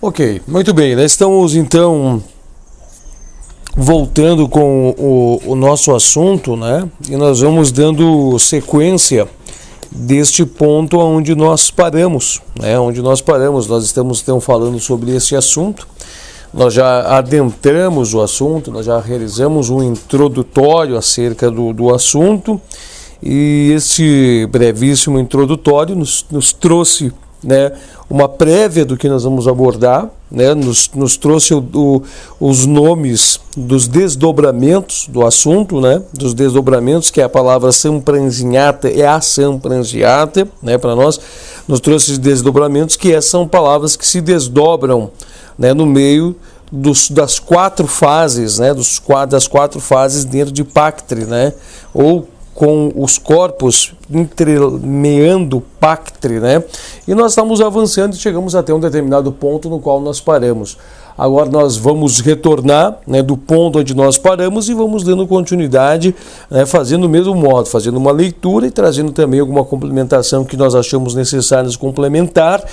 Ok, muito bem, nós estamos então voltando com o nosso assunto, né? E nós vamos dando sequência deste ponto onde nós paramos, né? Nós estamos então falando sobre esse assunto. Nós já adentramos o assunto, nós já realizamos um introdutório acerca do assunto, e esse brevíssimo introdutório nos trouxe, né, uma prévia do que nós vamos abordar, né, nos trouxe os nomes dos desdobramentos do assunto, né, dos desdobramentos, que é a palavra samprangiata e a samprangiata, né, para nós, nos trouxe os desdobramentos, que são palavras que se desdobram, né, no meio das quatro fases, né, das quatro fases dentro de Pactre, né, ou com os corpos entremeando Pactre, né? E nós estamos avançando e chegamos até um determinado ponto no qual nós paramos. Agora nós vamos retornar, né, do ponto onde nós paramos e vamos dando continuidade, né, fazendo o mesmo modo, fazendo uma leitura e trazendo também alguma complementação que nós achamos necessários complementar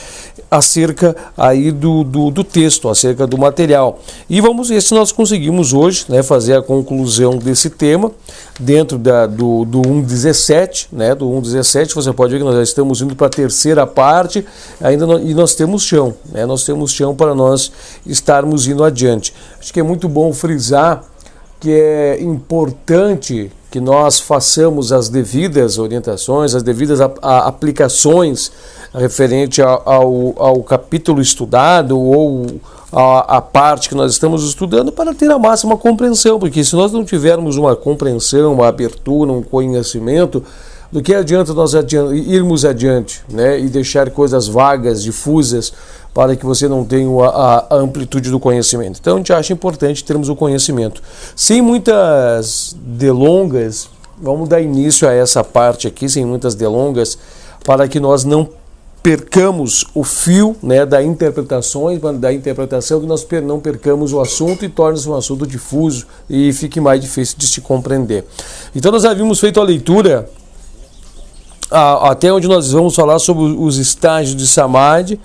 acerca aí do texto, acerca do material. E vamos ver se nós conseguimos hoje, né, fazer a conclusão desse tema dentro do 1.17, né, do 1.17. Você pode ver que nós já estamos indo para a terceira parte e nós temos chão, né, nós temos chão para nós estarmos indo adiante. Acho que é muito bom frisar que é importante que nós façamos as devidas orientações, as devidas aplicações referente ao capítulo estudado ou a parte que nós estamos estudando, para ter a máxima compreensão, porque se nós não tivermos uma compreensão, uma abertura, um conhecimento, do que adianta nós irmos adiante, né, e deixar coisas vagas, difusas, para que você não tenha a amplitude do conhecimento. Então a gente acha importante termos o conhecimento. Sem muitas delongas, vamos dar início a essa parte aqui, sem muitas delongas, para que nós não percamos o fio, né, da interpretação, que nós não percamos o assunto e torne-se um assunto difuso e fique mais difícil de se compreender. Então nós havíamos feito a leitura até onde nós vamos falar sobre os estágios de Samadhi,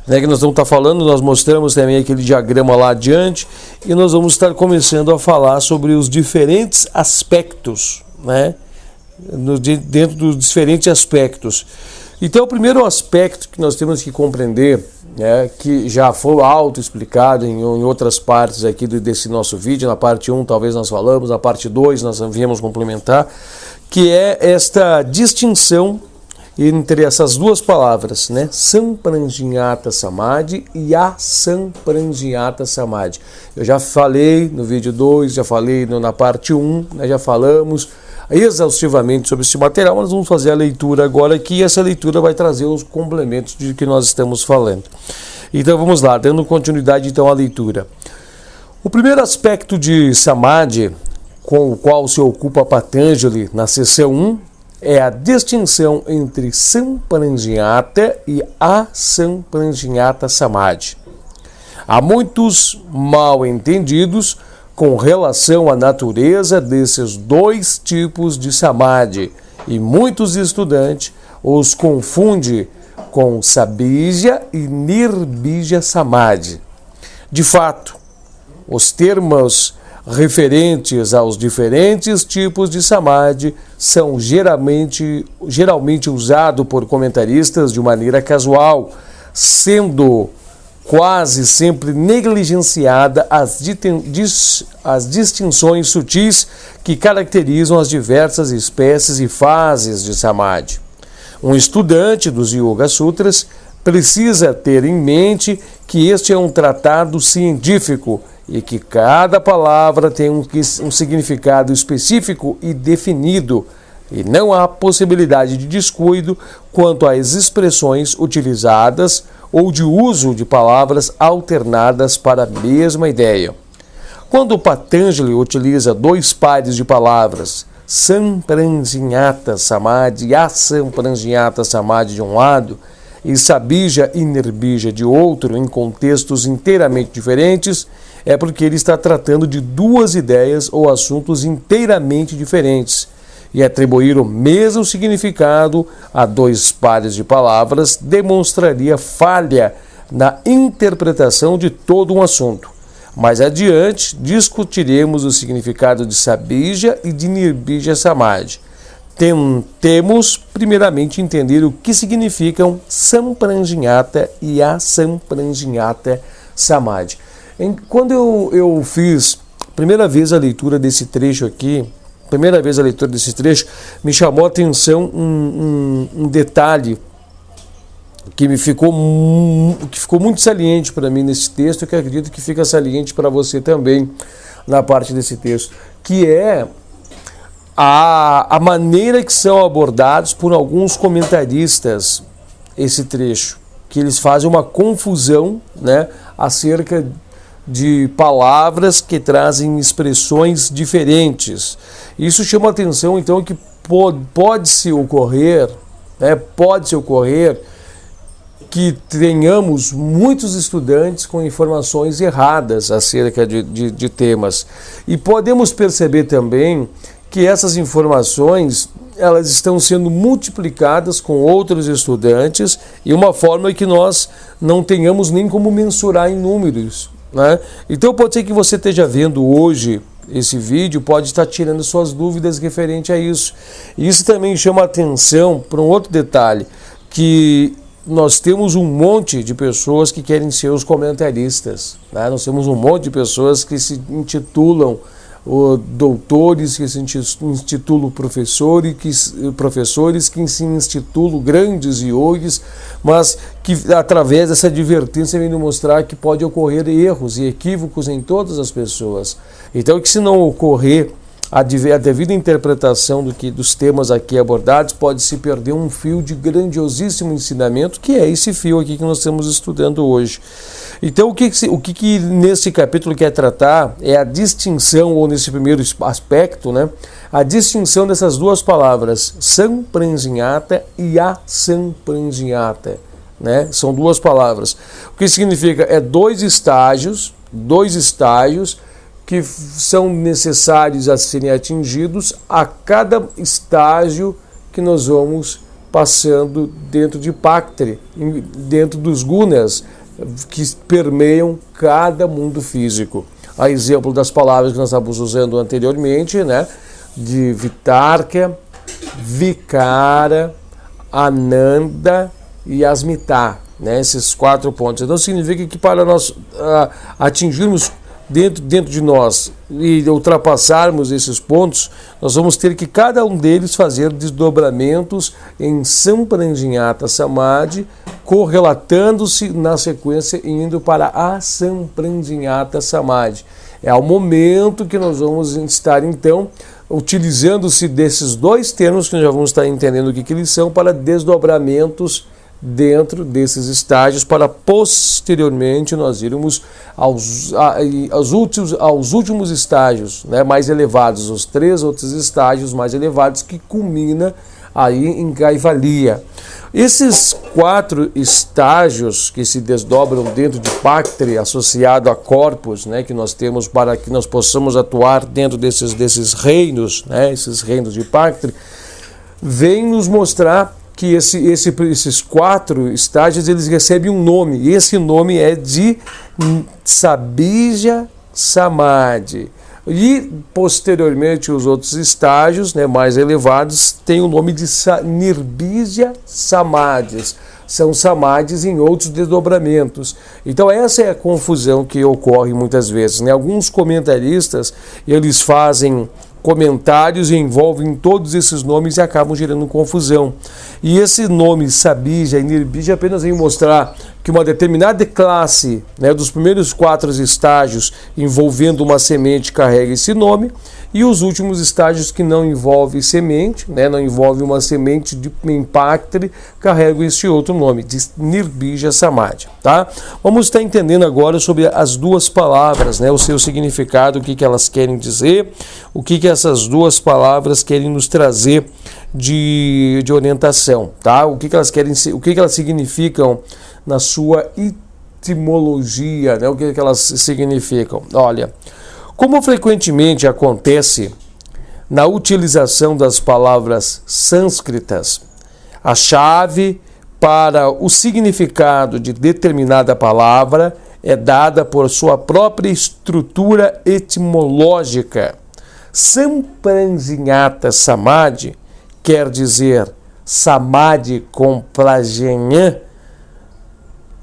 né, que nós vamos estar falando. Nós mostramos também aquele diagrama lá adiante, e nós vamos estar começando a falar sobre os diferentes aspectos, né, dentro dos diferentes aspectos. Então, o primeiro aspecto que nós temos que compreender, né, que já foi auto-explicado em outras partes aqui desse nosso vídeo, na parte 1 talvez nós falamos, na parte 2 nós viemos complementar, que é esta distinção entre essas duas palavras, né, Samprangiata Samadhi e Asamprangiata Samadhi. Eu já falei no vídeo 2, já falei na parte 1, né, já falamos exaustivamente sobre esse material, mas nós vamos fazer a leitura agora aqui, e essa leitura vai trazer os complementos de que nós estamos falando. Então vamos lá, dando continuidade então à leitura. O primeiro aspecto de Samadhi, com o qual se ocupa Patanjali na seção 1, é a distinção entre Samprangiata e Asamprangiata Samadhi. Há muitos mal entendidos com relação à natureza desses dois tipos de Samadhi, e muitos estudantes os confundem com Sabija e Nirbija Samadhi. De fato, os termos referentes aos diferentes tipos de Samadhi são geralmente usados por comentaristas de maneira casual, sendo quase sempre negligenciada as distinções sutis que caracterizam as diversas espécies e fases de Samadhi. Um estudante dos Yoga Sutras precisa ter em mente que este é um tratado científico e que cada palavra tem um significado específico e definido, e não há possibilidade de descuido quanto às expressões utilizadas ou de uso de palavras alternadas para a mesma ideia. Quando Patanjali utiliza dois pares de palavras, Samprangiata Samadhi e Asamprangiata Samadhi de um lado, e Sabija e Nirbija de outro, em contextos inteiramente diferentes, é porque ele está tratando de duas ideias ou assuntos inteiramente diferentes, e atribuir o mesmo significado a dois pares de palavras demonstraria falha na interpretação de todo um assunto. Mais adiante, discutiremos o significado de Sabija e de Nirbija Samadhi. Tentemos, primeiramente, entender o que significam Sampranjñata e Asampranjñata Samadhi. Quando eu fiz primeira vez a leitura desse trecho aqui, me chamou a atenção um detalhe que ficou muito saliente para mim nesse texto, que eu acredito que fica saliente para você também na parte desse texto, que é a maneira que são abordados por alguns comentaristas esse trecho, que eles fazem uma confusão, né, acerca de palavras que trazem expressões diferentes. Isso chama a atenção, então, que pode-se ocorrer que tenhamos muitos estudantes com informações erradas acerca de temas. E podemos perceber também que essas informações elas estão sendo multiplicadas com outros estudantes e uma forma que nós não tenhamos nem como mensurar em números, né? Então pode ser que você esteja vendo hoje esse vídeo, pode estar tirando suas dúvidas referente a isso. E isso também chama a atenção para um outro detalhe, que nós temos um monte de pessoas que querem ser os comentaristas, né? Nós temos um monte de pessoas que se intitulam doutores, que se intitulam professores, que se intitulam grandes yogis, mas que através dessa advertência vem mostrar que pode ocorrer erros e equívocos em todas as pessoas. Então, que se não ocorrer a devida interpretação dos temas aqui abordados, pode-se perder um fio de grandiosíssimo ensinamento, que é esse fio aqui que nós estamos estudando hoje. Então, o que nesse capítulo quer tratar é a distinção, ou nesse primeiro aspecto, né, a distinção dessas duas palavras, Sampranjñata e Asampranjñata, né? São duas palavras. O que significa? É dois estágios que são necessários a serem atingidos a cada estágio que nós vamos passando dentro de Paktri, dentro dos gunas que permeiam cada mundo físico. A exemplo das palavras que nós estávamos usando anteriormente, né, de Vitarka, Vikara, Ananda e Asmita, né, esses 4 pontos. Então significa que para nós atingirmos dentro de nós e ultrapassarmos esses pontos, nós vamos ter que cada um deles fazer desdobramentos em Sampranjñata Samadhi, correlatando-se na sequência e indo para Asampranjñata Samadhi. É o momento que nós vamos estar, então, utilizando-se desses dois termos que nós já vamos estar entendendo o que eles são, para desdobramentos dentro desses estágios, para posteriormente nós irmos aos últimos estágios, né, mais elevados, os 3 outros estágios mais elevados, que culmina aí em Kaivalya. Esses 4 estágios que se desdobram dentro de Paktri, associado a corpos, né, que nós temos para que nós possamos atuar dentro desses reinos, né, esses reinos de Paktri, vem nos mostrar que esses 4 estágios eles recebem um nome, e esse nome é de Sabija Samadhi. E posteriormente os outros estágios, né, mais elevados têm o nome de Nirbija Samadhis. São samadhis em outros desdobramentos. Então essa é a confusão que ocorre muitas vezes, né? Alguns comentaristas eles fazem comentários e envolvem todos esses nomes e acabam gerando confusão. E esse nome Sabija e Nirbija apenas vem mostrar que uma determinada classe, né, dos primeiros 4 estágios envolvendo uma semente carrega esse nome, e os últimos estágios que não envolvem semente, né, não envolvem uma semente de Paktri, carregam este outro nome, de Nirbija Samadhi. Tá? Vamos estar entendendo agora sobre as duas palavras, né, o seu significado, o que elas querem dizer, o que essas duas palavras querem nos trazer de orientação, tá? O que elas querem, o que elas significam na sua etimologia, né? O que elas significam? Olha, como frequentemente acontece na utilização das palavras sânscritas, a chave para o significado de determinada palavra é dada por sua própria estrutura etimológica. Sampranjñata samadhi quer dizer samadhi com prajenha,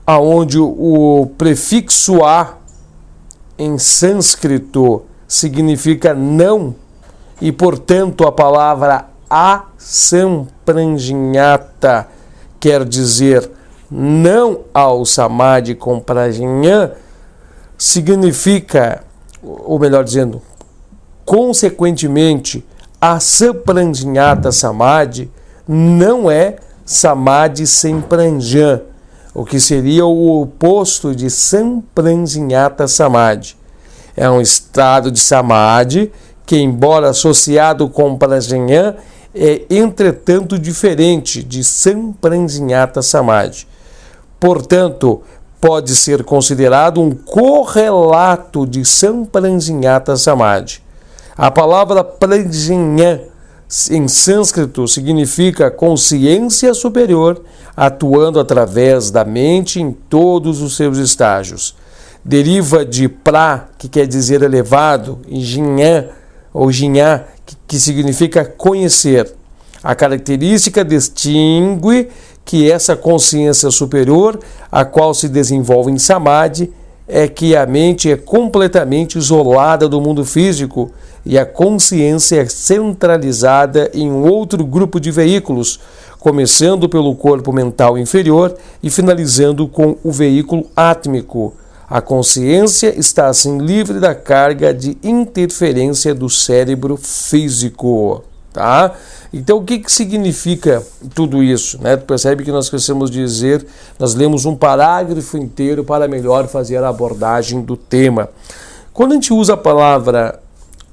aonde o prefixo a em sânscrito significa não, e portanto a palavra asampranjñata quer dizer não ao samadhi com prajenha, significa, ou melhor dizendo, consequentemente, asampranjñata samadhi não é samadhi sem pranjan, o que seria o oposto de sampranjñata samadhi. É um estado de samadhi que, embora associado com prajenha, é entretanto diferente de sampranjñata samadhi. Portanto, pode ser considerado um correlato de sampranjñata samadhi. A palavra prajenha em sânscrito significa consciência superior atuando através da mente em todos os seus estágios. Deriva de pra, que quer dizer elevado, e jinhá, ou jinhá, que significa conhecer. A característica distingue que essa consciência superior, a qual se desenvolve em samadhi, é que a mente é completamente isolada do mundo físico e a consciência é centralizada em um outro grupo de veículos, começando pelo corpo mental inferior e finalizando com o veículo átmico. A consciência está assim livre da carga de interferência do cérebro físico. Tá? Então, o que significa tudo isso? Né? Tu percebe que nós precisamos dizer, nós lemos um parágrafo inteiro para melhor fazer a abordagem do tema. Quando a gente usa a palavra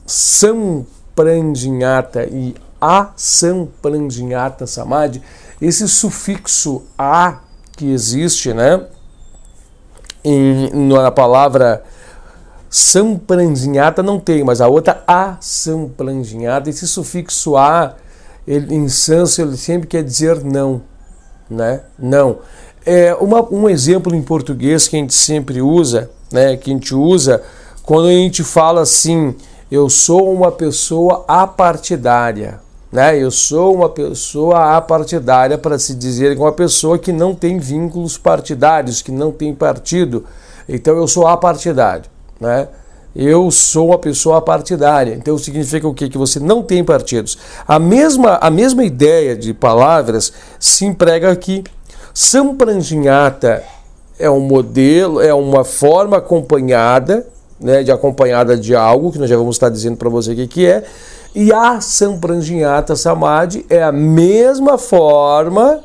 sampranjñata e asampranjñata samadhi, esse sufixo a que existe, né, na palavra sampranjñata não tem, mas a outra asampranjñata, esse sufixo a, ele, em sânscrito, ele sempre quer dizer não, né? Não. Um exemplo em português que a gente sempre usa, né, que a gente usa quando a gente fala assim, eu sou uma pessoa apartidária, né? Eu sou uma pessoa apartidária, para se dizer que uma pessoa que não tem vínculos partidários, que não tem partido. Então eu sou apartidário, né? Eu sou uma pessoa partidária. Então significa o quê? Que você não tem partidos. A mesma ideia de palavras se emprega aqui. Sampranjñata é um modelo, é uma forma acompanhada, né, acompanhada de algo, que nós já vamos estar dizendo para você o que é. E a sampranjñata samadhi é a mesma forma,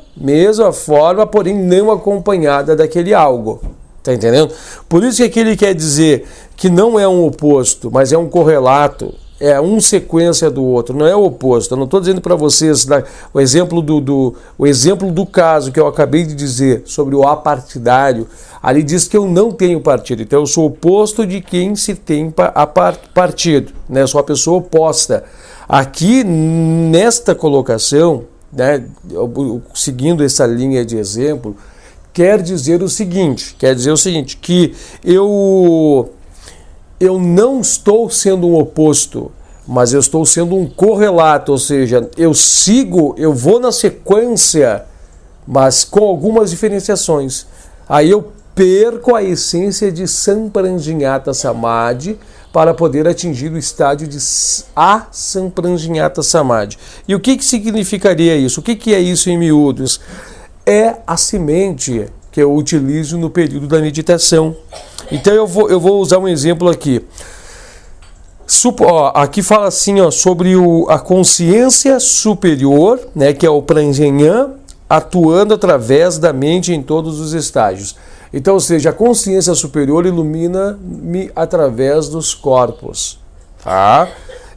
porém não acompanhada daquele algo. Tá entendendo? Por isso que aqui ele quer dizer que não é um oposto, mas é um correlato, é uma sequência do outro, não é o oposto. Eu não estou dizendo para vocês o exemplo do caso que eu acabei de dizer sobre o apartidário. Ali diz que eu não tenho partido, então eu sou o oposto de quem se tem partido, né? Eu sou a pessoa oposta. Aqui, nesta colocação, né, seguindo essa linha de exemplo, quer dizer o seguinte, que eu não estou sendo um oposto, mas eu estou sendo um correlato, ou seja, eu vou na sequência, mas com algumas diferenciações. Aí eu perco a essência de sampranjñata samadhi para poder atingir o estádio de asampranjñata samadhi. E o que significaria isso? O que é isso em miúdos? É a semente que eu utilizo no período da meditação. Então eu vou usar um exemplo aqui. Aqui fala assim, sobre a consciência superior, né, que é o pranjanya, atuando através da mente em todos os estágios. Então, ou seja, a consciência superior ilumina-me através dos corpos. Tá?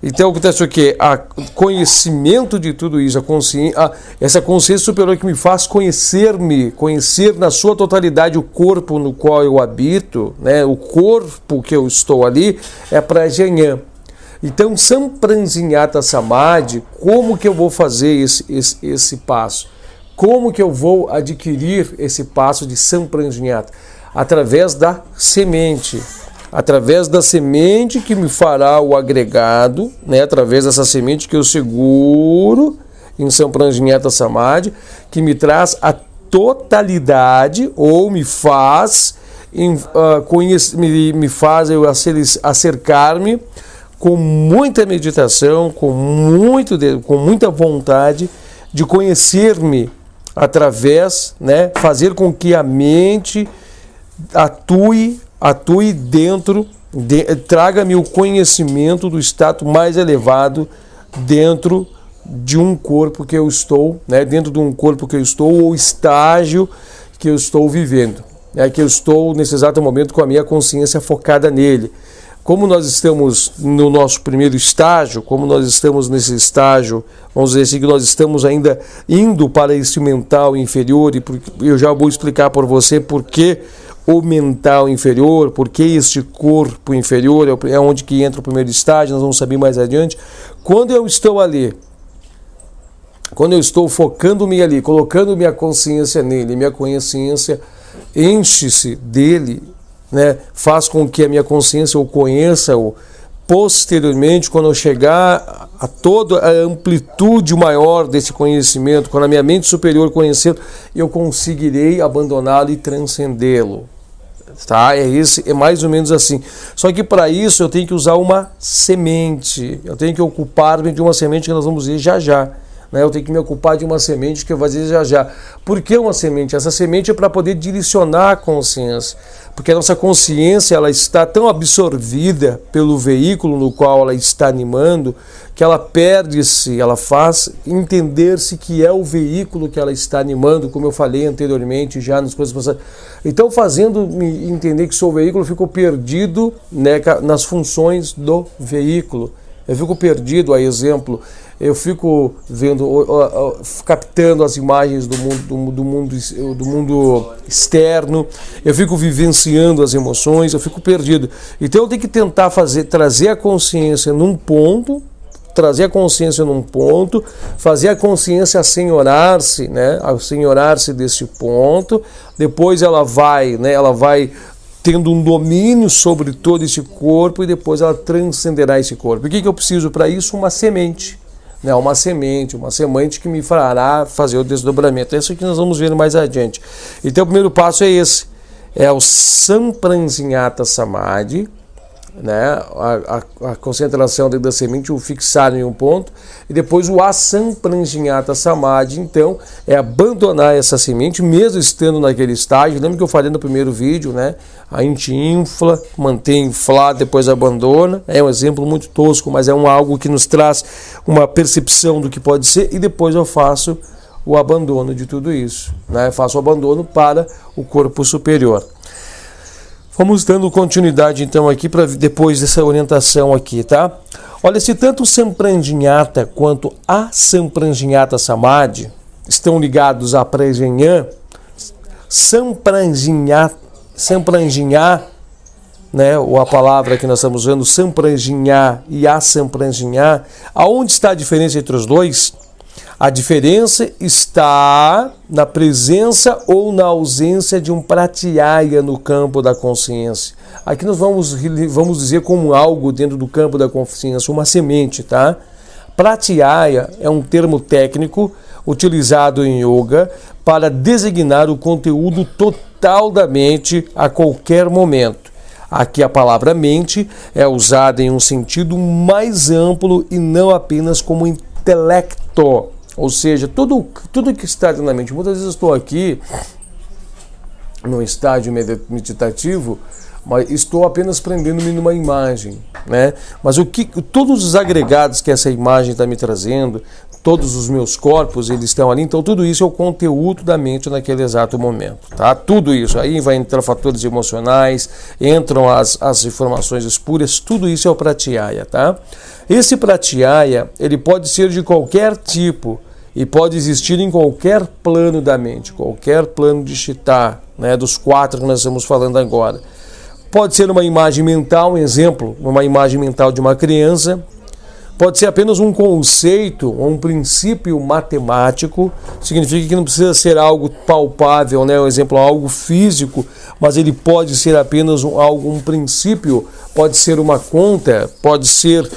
Então, acontece o quê? O conhecimento de tudo isso, essa consciência superior que me faz conhecer na sua totalidade o corpo no qual eu habito, né? O corpo que eu estou ali, é Prajna. Então, Sampranjñata Samadhi, como que eu vou fazer esse passo? Como que eu vou adquirir esse passo de Sampranjñata? Através da semente. Através da semente que me fará o agregado, né? Através dessa semente que eu seguro em Sampranjñata Samadhi, que me traz a totalidade, ou me faz eu acercar-me com muita meditação, com muita vontade de conhecer-me através, né, fazer com que a mente atue dentro, traga-me o conhecimento do estado mais elevado dentro de um corpo que eu estou, né, dentro de um corpo que eu estou, ou estágio que eu estou vivendo, né, que eu estou nesse exato momento com a minha consciência focada nele. Como nós estamos no nosso primeiro estágio, como nós estamos nesse estágio, vamos dizer assim, que nós estamos ainda indo para esse mental inferior, e eu já vou explicar para você por que o mental inferior, por que este corpo inferior é onde que entra o primeiro estágio, nós vamos saber mais adiante. Quando eu estou ali, quando eu estou focando-me ali, colocando minha consciência nele, minha consciência enche-se dele, né, faz com que a minha consciência o conheça-o. Posteriormente, quando eu chegar a toda a amplitude maior desse conhecimento, quando a minha mente superior conhecer, eu conseguirei abandoná-lo e transcendê-lo. Tá? É mais ou menos assim. Só que para isso eu tenho que usar uma semente. Eu tenho que ocupar-me de uma semente que nós vamos ver já já. Eu tenho que me ocupar de uma semente que eu vou dizer já já. Por que uma semente? Essa semente é para poder direcionar a consciência. Porque a nossa consciência ela está tão absorvida pelo veículo no qual ela está animando, que ela perde-se, ela faz entender-se que é o veículo que ela está animando, como eu falei anteriormente já nas coisas passadas. Então, fazendo-me entender que sou o veículo, eu fico perdido, né, nas funções do veículo. Eu fico perdido, a exemplo, eu fico vendo, captando as imagens do mundo externo, eu fico vivenciando as emoções, eu fico perdido. Então eu tenho que tentar trazer a consciência num ponto, fazer a consciência assenhorar-se, né, assenhorar-se desse ponto. Depois ela vai tendo um domínio sobre todo esse corpo, e depois ela transcenderá esse corpo. O que eu preciso para isso? Uma semente. Uma semente que me fará fazer o desdobramento. É isso que nós vamos ver mais adiante. Então o primeiro passo é esse. É o Sampranjñata Samadhi, né? A concentração dentro da semente, o fixar em um ponto, e depois o Asampranjñata Samadhi, então, é abandonar essa semente, mesmo estando naquele estágio. Lembra que eu falei no primeiro vídeo, né? A gente infla, mantém inflado, depois abandona. É um exemplo muito tosco, mas é algo que nos traz uma percepção do que pode ser, e depois eu faço o abandono de tudo isso, né? Eu faço o abandono para o corpo superior. Vamos dando continuidade então aqui para depois dessa orientação aqui, tá? Olha, se tanto o Sampranjñata quanto a Sampranjñata Samadhi estão ligados a Prajñā, Sampranjñā, né, ou a palavra que nós estamos usando, Sampranjñā e a Sampranjñā, aonde está a diferença entre os dois? A diferença está na presença ou na ausência de um pratyaya no campo da consciência. Aqui nós vamos dizer como algo dentro do campo da consciência, uma semente, tá? Pratyaya é um termo técnico utilizado em yoga para designar o conteúdo total da mente a qualquer momento. Aqui a palavra mente é usada em um sentido mais amplo e não apenas como intelecto. Ou seja, tudo que está dentro da mente. Muitas vezes eu estou aqui num estágio meditativo, mas estou apenas prendendo-me numa imagem, né? Mas todos os agregados que essa imagem está me trazendo, todos os meus corpos, eles estão ali. Então tudo isso é o conteúdo da mente naquele exato momento, tá? Tudo isso, aí vai entrar fatores emocionais, entram as informações espúrias, tudo isso é o pratyaya, tá? Esse pratyaya, ele pode ser de qualquer tipo e pode existir em qualquer plano da mente, qualquer plano de Chitta, né, dos 4 que nós estamos falando agora. Pode ser uma imagem mental, um exemplo, uma imagem mental de uma criança, pode ser apenas um conceito, um princípio matemático, significa que não precisa ser algo palpável, né? Um exemplo, algo físico, mas ele pode ser apenas um princípio, pode ser uma conta, pode ser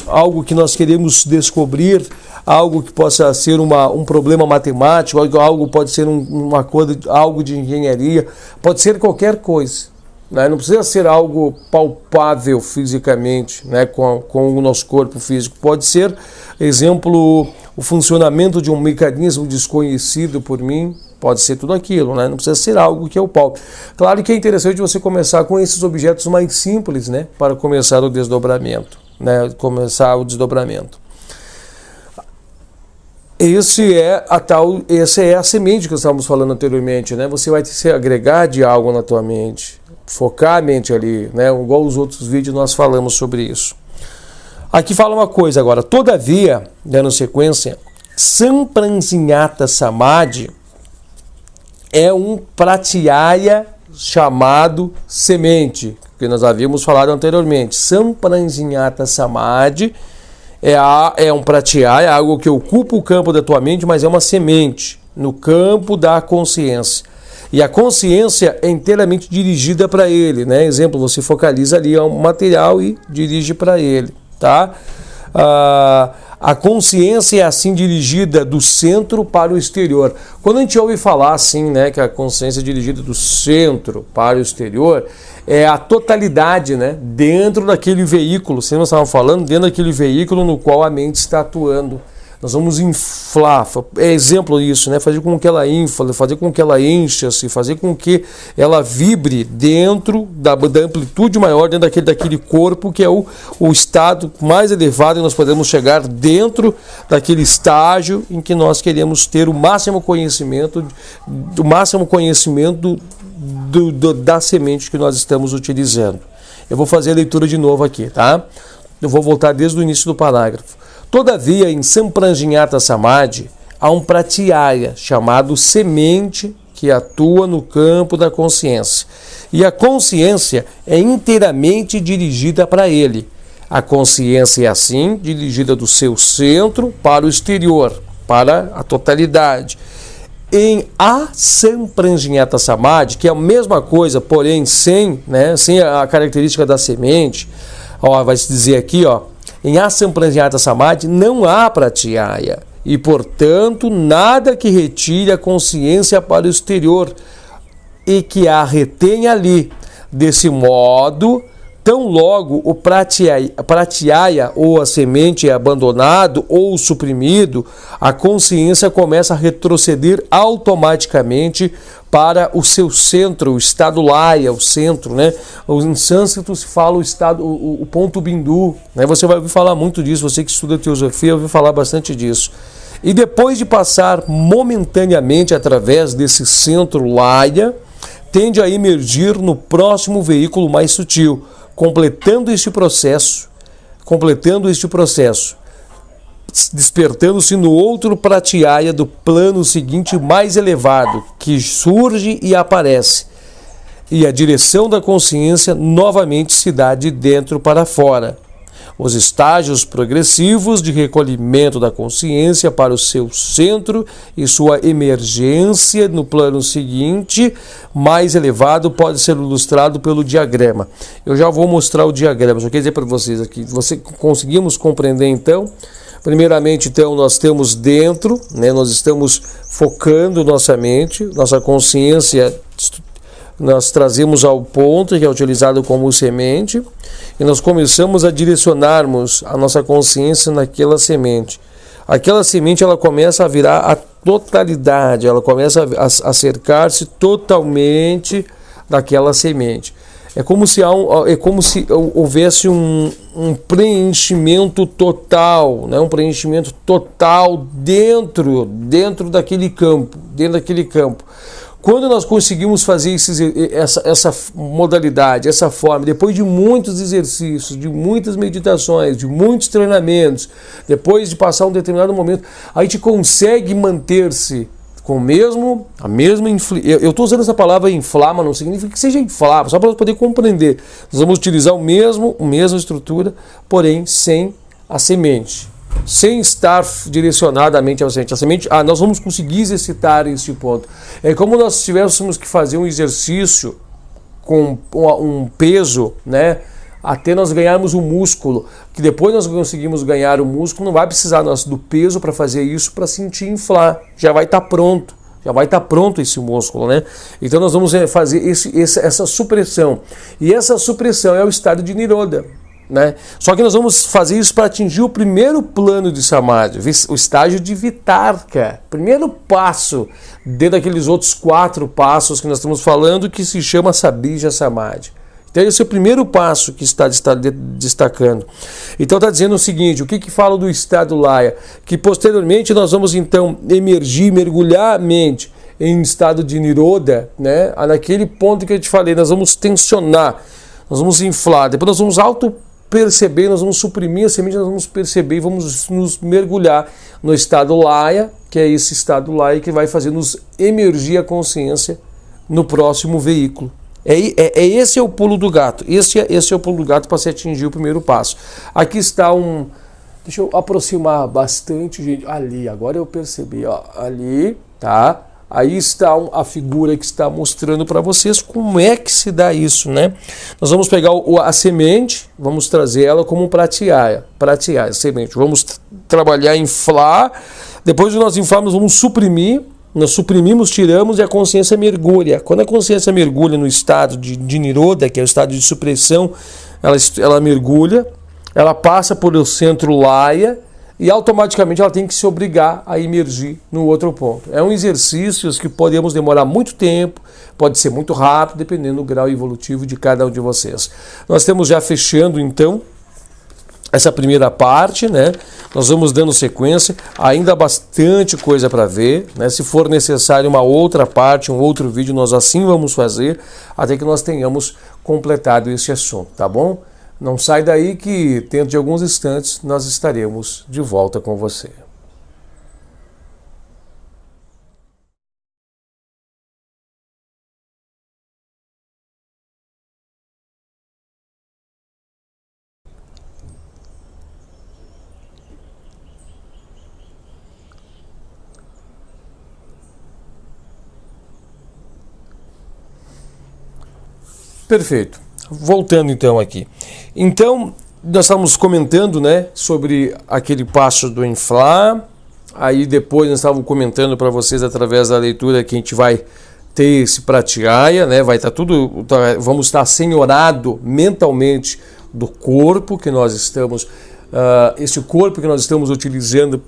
algo que nós queremos descobrir, algo que possa ser um problema matemático, algo pode ser uma coisa, algo de engenharia, pode ser qualquer coisa. Né? Não precisa ser algo palpável fisicamente, né? com o nosso corpo físico. Pode ser, exemplo, o funcionamento de um mecanismo desconhecido por mim, pode ser tudo aquilo, né? Não precisa ser algo que eu palpe. Claro que é interessante você começar com esses objetos mais simples, né? Para começar o desdobramento, né? Começar o desdobramento. Essa é a semente que estávamos falando anteriormente, né? Você vai se agregar de algo na tua mente, focar a mente ali, né? Igual os outros vídeos nós falamos sobre isso. Aqui fala uma coisa agora, todavia, dando sequência, Sampranjñata Samadhi é um pratyaya chamado semente, que nós havíamos falado anteriormente. Sampranjñata Samadhi é um pratyaya, é algo que ocupa o campo da tua mente, mas é uma semente no campo da consciência. E a consciência é inteiramente dirigida para ele, né? Exemplo, você focaliza ali um material e dirige para ele, tá? A consciência é assim dirigida do centro para o exterior. Quando a gente ouve falar assim, né, que a consciência é dirigida do centro para o exterior, é a totalidade, né, dentro daquele veículo, se nós estávamos falando, dentro daquele veículo no qual a mente está atuando. Nós vamos inflar, é exemplo disso, né? Fazer com que ela infle, fazer com que ela encha-se, fazer com que ela vibre dentro da amplitude maior, dentro daquele corpo, que é o estado mais elevado, e nós podemos chegar dentro daquele estágio em que nós queremos ter o máximo conhecimento da semente que nós estamos utilizando. Eu vou fazer a leitura de novo aqui, tá? Eu vou voltar desde o início do parágrafo. Todavia, em Sampranjñata Samadhi, há um pratyaya chamado semente que atua no campo da consciência. E a consciência é inteiramente dirigida para ele. A consciência é assim, dirigida do seu centro para o exterior, para a totalidade. Em Asampranjñata Samadhi, que é a mesma coisa, porém sem a característica da semente, vai se dizer aqui, em Asampranjñata Samadhi não há pratyaya e, portanto, nada que retire a consciência para o exterior e que a retenha ali. Desse modo, tão logo o pratyaya ou a semente é abandonado ou suprimido, a consciência começa a retroceder automaticamente para o seu centro, o estado laya, o centro, né? Em sânscrito se fala o ponto bindu, né? Você vai ouvir falar muito disso, você que estuda teosofia vai ouvir falar bastante disso. E depois de passar momentaneamente através desse centro laya, tende a emergir no próximo veículo mais sutil, completando este processo, despertando-se no outro pratyaya do plano seguinte mais elevado, que surge e aparece, e a direção da consciência novamente se dá de dentro para fora. Os estágios progressivos de recolhimento da consciência para o seu centro e sua emergência no plano seguinte, mais elevado, pode ser ilustrado pelo diagrama. Eu já vou mostrar o diagrama, só quero dizer para vocês aqui. Conseguimos compreender então? Primeiramente, então, nós temos dentro, né, nós estamos focando nossa mente, nossa consciência, nós trazemos ao ponto que é utilizado como semente e nós começamos a direcionarmos a nossa consciência naquela semente. Aquela semente ela começa a virar a totalidade, ela começa a cercar-se totalmente daquela semente. É como se houvesse um preenchimento total, né? Um preenchimento total dentro daquele campo, Quando nós conseguimos fazer essa modalidade, essa forma, depois de muitos exercícios, de muitas meditações, de muitos treinamentos, depois de passar um determinado momento, a gente consegue manter-se com a mesma eu estou usando essa palavra inflar, mas não significa que seja inflável, só para poder compreender. Nós vamos utilizar a mesma estrutura, porém sem a semente, sem estar direcionadamente à semente. A semente, nós vamos conseguir exercitar este ponto. É como nós tivéssemos que fazer um exercício com um peso, né? Até nós ganharmos o músculo, que depois nós conseguimos ganhar o músculo, não vai precisar do peso para fazer isso, para sentir inflar, já vai estar pronto, esse músculo, né? Então nós vamos fazer essa supressão, e essa supressão é o estado de Nirodha, né? Só que nós vamos fazer isso para atingir o primeiro plano de Samadhi, o estágio de Vitarka, primeiro passo, dentro daqueles outros 4 passos que nós estamos falando, que se chama Sabija Samadhi. Então esse é o primeiro passo que está destacando. Então está dizendo o seguinte, o que fala do estado Laya? Que posteriormente nós vamos então emergir, mergulhar a mente em estado de Nirodha, né? Naquele ponto que eu te falei, nós vamos tensionar, nós vamos inflar, depois nós vamos auto-perceber, nós vamos suprimir a semente, nós vamos perceber e vamos nos mergulhar no estado Laya, que é esse estado Laya que vai fazer nos emergir a consciência no próximo veículo. Esse é o pulo do gato. Esse é o pulo do gato para se atingir o primeiro passo. Aqui está deixa eu aproximar bastante, gente. Ali, agora eu percebi, ó. Ali, tá? Aí está a figura que está mostrando para vocês como é que se dá isso, né? Nós vamos pegar a semente, vamos trazer ela como um pratyaya, semente. Vamos trabalhar, inflar. Depois de nós inflarmos, vamos suprimir. Nós suprimimos, tiramos e a consciência mergulha. Quando a consciência mergulha no estado de Nirodha, que é o estado de supressão, ela mergulha, ela passa por o centro Laya e automaticamente ela tem que se obrigar a emergir no outro ponto. É um exercício que podemos demorar muito tempo, pode ser muito rápido, dependendo do grau evolutivo de cada um de vocês. Nós estamos já fechando então essa primeira parte, né? Nós vamos dando sequência, ainda há bastante coisa para ver, né? Se for necessário uma outra parte, um outro vídeo, nós assim vamos fazer, até que nós tenhamos completado esse assunto, tá bom? Não sai daí que dentro de alguns instantes nós estaremos de volta com você. Perfeito. Voltando então aqui. Então, nós estávamos comentando, né, sobre aquele passo do inflar. Aí depois nós estávamos comentando para vocês através da leitura que a gente vai ter esse pratyaya, né, vai estar tudo, vamos estar senhorado mentalmente do corpo que nós estamos, esse corpo que nós estamos utilizando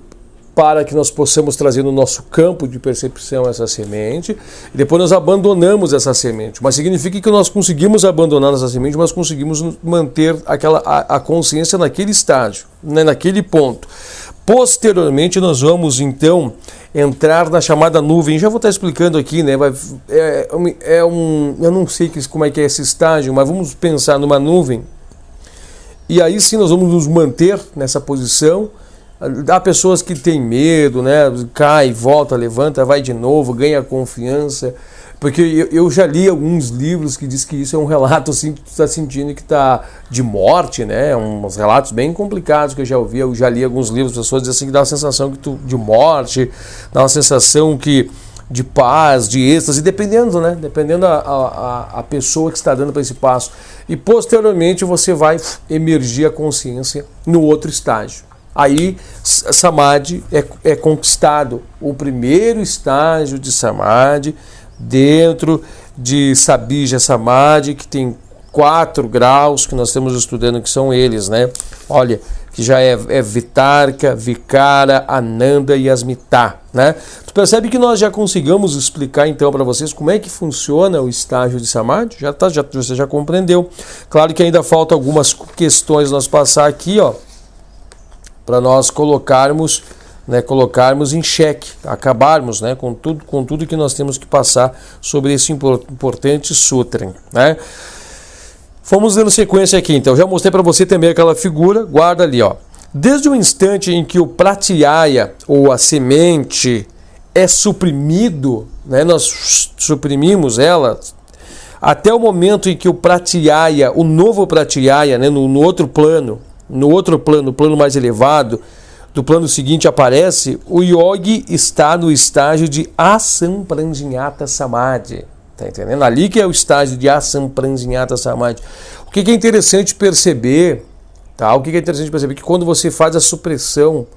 para que nós possamos trazer no nosso campo de percepção essa semente, e depois nós abandonamos essa semente. Mas significa que nós conseguimos abandonar essa semente, mas conseguimos manter a consciência naquele estágio, né, naquele ponto. Posteriormente nós vamos então entrar na chamada nuvem. Já vou estar explicando aqui, né? Eu não sei como é que é esse estágio, mas vamos pensar numa nuvem. E aí sim nós vamos nos manter nessa posição. Há pessoas que têm medo, né? Cai, volta, levanta, vai de novo, ganha confiança. Porque eu já li alguns livros que diz que isso é um relato assim, que tu está sentindo que está de morte, né? Uns relatos bem complicados que eu já ouvi. Eu já li alguns livros, pessoas dizem assim que dá uma sensação de morte, dá uma sensação de paz, de êxtase, dependendo, né? Dependendo a pessoa que está dando para esse passo. E posteriormente você vai emergir a consciência no outro estágio. Aí Samadhi é conquistado, o primeiro estágio de Samadhi, dentro de Sabija Samadhi, que tem 4 graus que nós estamos estudando, que são eles, né? Olha, que já é Vitarka, Vikara, Ananda e Asmita, né? Tu percebe que nós já conseguimos explicar então para vocês como é que funciona o estágio de Samadhi? Você já compreendeu. Claro que ainda falta algumas questões nós passar aqui, ó, para nós colocarmos em xeque, acabarmos, né, com tudo que nós temos que passar sobre esse importante sutra, né? Vamos dando sequência aqui, então. Já mostrei para você também aquela figura, guarda ali, ó. Desde o instante em que o pratyaya, ou a semente, é suprimido, né? Nós suprimimos ela até o momento em que o pratyaya, o novo pratyaya, né? no outro plano, no plano mais elevado, do plano seguinte aparece, o yogi está no estágio de asampranjñata samadhi. Tá entendendo? Ali que é o estágio de asampranjñata samadhi. O que é interessante perceber, tá? O que é interessante perceber que quando você faz a supressão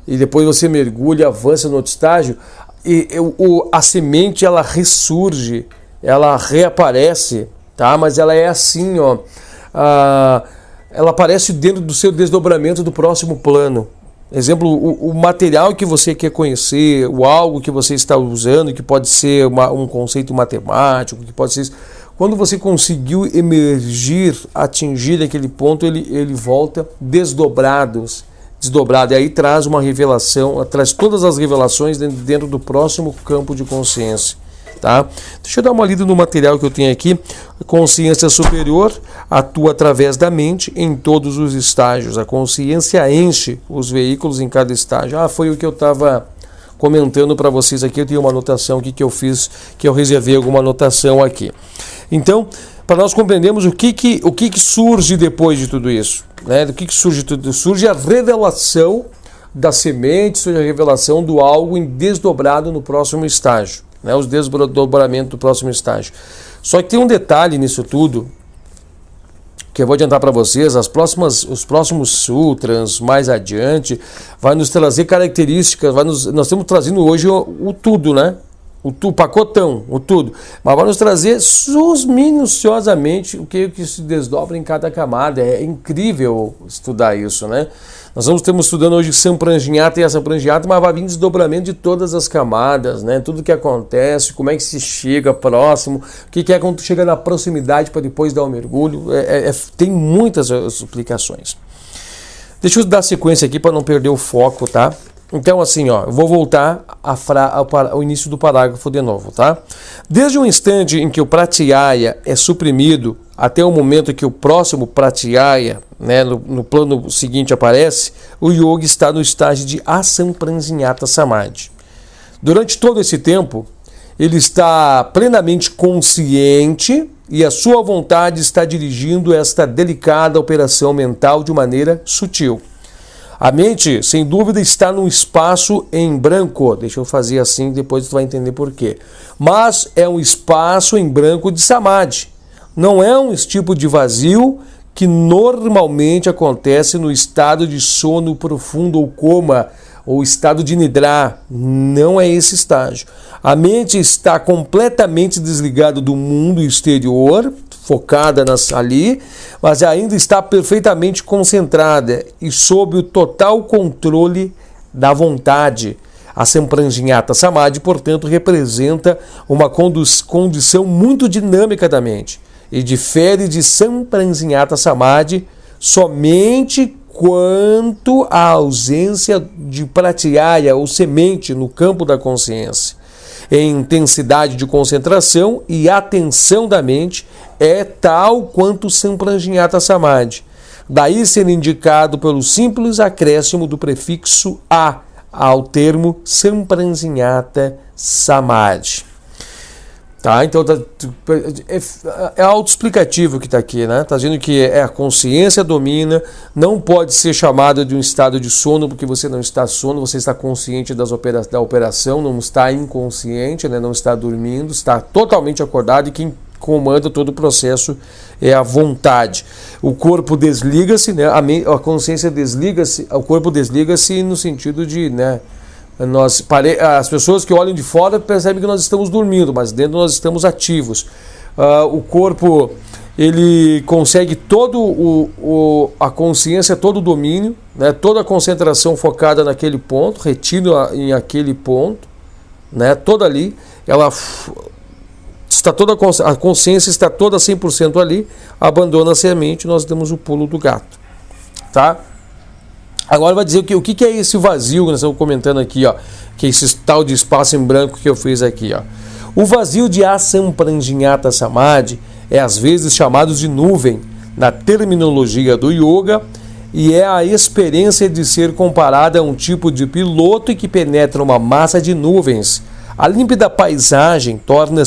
e depois você mergulha, avança no outro estágio, a semente ela ressurge, ela reaparece, tá? Mas ela é assim, ó, ela aparece dentro do seu desdobramento do próximo plano. Exemplo, o material que você quer conhecer, o algo que você está usando, que pode ser um conceito matemático, que pode ser... Quando você conseguiu emergir, atingir aquele ponto, ele volta desdobrado, e aí traz uma revelação, traz todas as revelações dentro do próximo campo de consciência. Tá? Deixa eu dar uma lida no material que eu tenho aqui. A consciência superior atua através da mente em todos os estágios. A consciência enche os veículos em cada estágio. Foi o que eu estava comentando para vocês aqui. Eu tenho uma anotação aqui que eu fiz, que eu reservei alguma anotação aqui. Então, para nós compreendermos o que surge depois de tudo isso, né? Do que surge tudo? Surge a revelação da semente, surge a revelação do algo desdobrado no próximo estágio, né? Os desdobramentos do próximo estágio. Só que tem um detalhe nisso tudo, que eu vou adiantar para vocês. Os próximos sutras, mais adiante, vai nos trazer características, nós estamos trazendo hoje o tudo, né? O pacotão, o tudo. Mas vai nos trazer minuciosamente o que se desdobra em cada camada. É incrível estudar isso, né? Nós estamos estudando hoje Sampranjñata e Asampranjñata, mas vai vir desdobramento de todas as camadas, né? Tudo que acontece, como é que se chega próximo, o que é quando chega na proximidade para depois dar o mergulho. Tem muitas explicações. Deixa eu dar sequência aqui para não perder o foco, tá? Então, assim, ó, eu vou voltar ao início do parágrafo de novo, tá? Desde o instante em que o pratyaya é suprimido até o momento que o próximo pratyaya, né, no plano seguinte aparece, o yogi está no estágio de asampranjñata samadhi. Durante todo esse tempo, ele está plenamente consciente e a sua vontade está dirigindo esta delicada operação mental de maneira sutil. A mente, sem dúvida, está num espaço em branco. Deixa eu fazer assim, depois tu vai entender por quê. Mas é um espaço em branco de samadhi. Não é um tipo de vazio que normalmente acontece no estado de sono profundo ou coma, ou estado de nidra. Não é esse estágio. A mente está completamente desligada do mundo exterior, focada ali, mas ainda está perfeitamente concentrada e sob o total controle da vontade. A Sampranjñata Samadhi, portanto, representa uma condição muito dinâmica da mente e difere de Sampranjñata Samadhi somente quanto à ausência de pratyaya ou semente no campo da consciência. Em intensidade de concentração e atenção da mente é tal quanto Sampranjñata Samadhi. Daí ser indicado pelo simples acréscimo do prefixo a ao termo Sampranjñata Samadhi. Tá? Então é autoexplicativo que está aqui, né? Está dizendo que a consciência domina, não pode ser chamada de um estado de sono, porque você não está sono, você está consciente da operação, não está inconsciente, né? Não está dormindo, está totalmente acordado, e quem comanda todo o processo é a vontade. O corpo desliga-se, né? A consciência desliga-se, o corpo desliga-se no sentido de, né? As pessoas que olham de fora percebem que nós estamos dormindo, mas dentro nós estamos ativos. O corpo, ele consegue a consciência, todo o domínio, né? Toda a concentração focada naquele ponto, retido em aquele ponto, né? Toda ali, a consciência está toda 100% ali, abandona-se a mente, nós damos o pulo do gato, tá? Agora vai dizer o que é esse vazio que nós estamos comentando aqui, ó, que é esse tal de espaço em branco que eu fiz aqui, ó. O vazio de Asampranjñata Samadhi é às vezes chamado de nuvem na terminologia do yoga e é a experiência de ser comparada a um tipo de piloto que penetra uma massa de nuvens. A límpida paisagem torna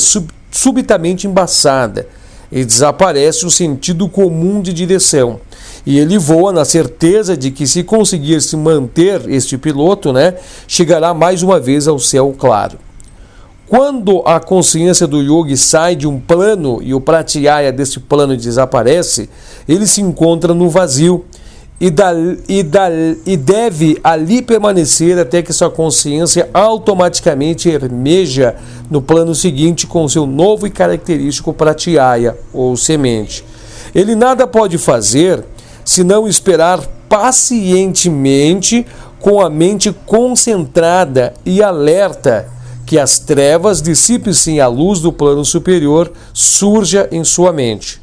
subitamente embaçada e desaparece o sentido comum de direção. E ele voa na certeza de que, se conseguir se manter este piloto, chegará mais uma vez ao céu claro. Quando a consciência do yogi sai de um plano e o pratyaya deste plano desaparece, ele se encontra no vazio e deve ali permanecer até que sua consciência automaticamente emerja no plano seguinte com seu novo e característico pratyaya, ou semente. Ele nada pode fazer senão esperar pacientemente, com a mente concentrada e alerta, que as trevas dissipem-se e a luz do plano superior surja em sua mente.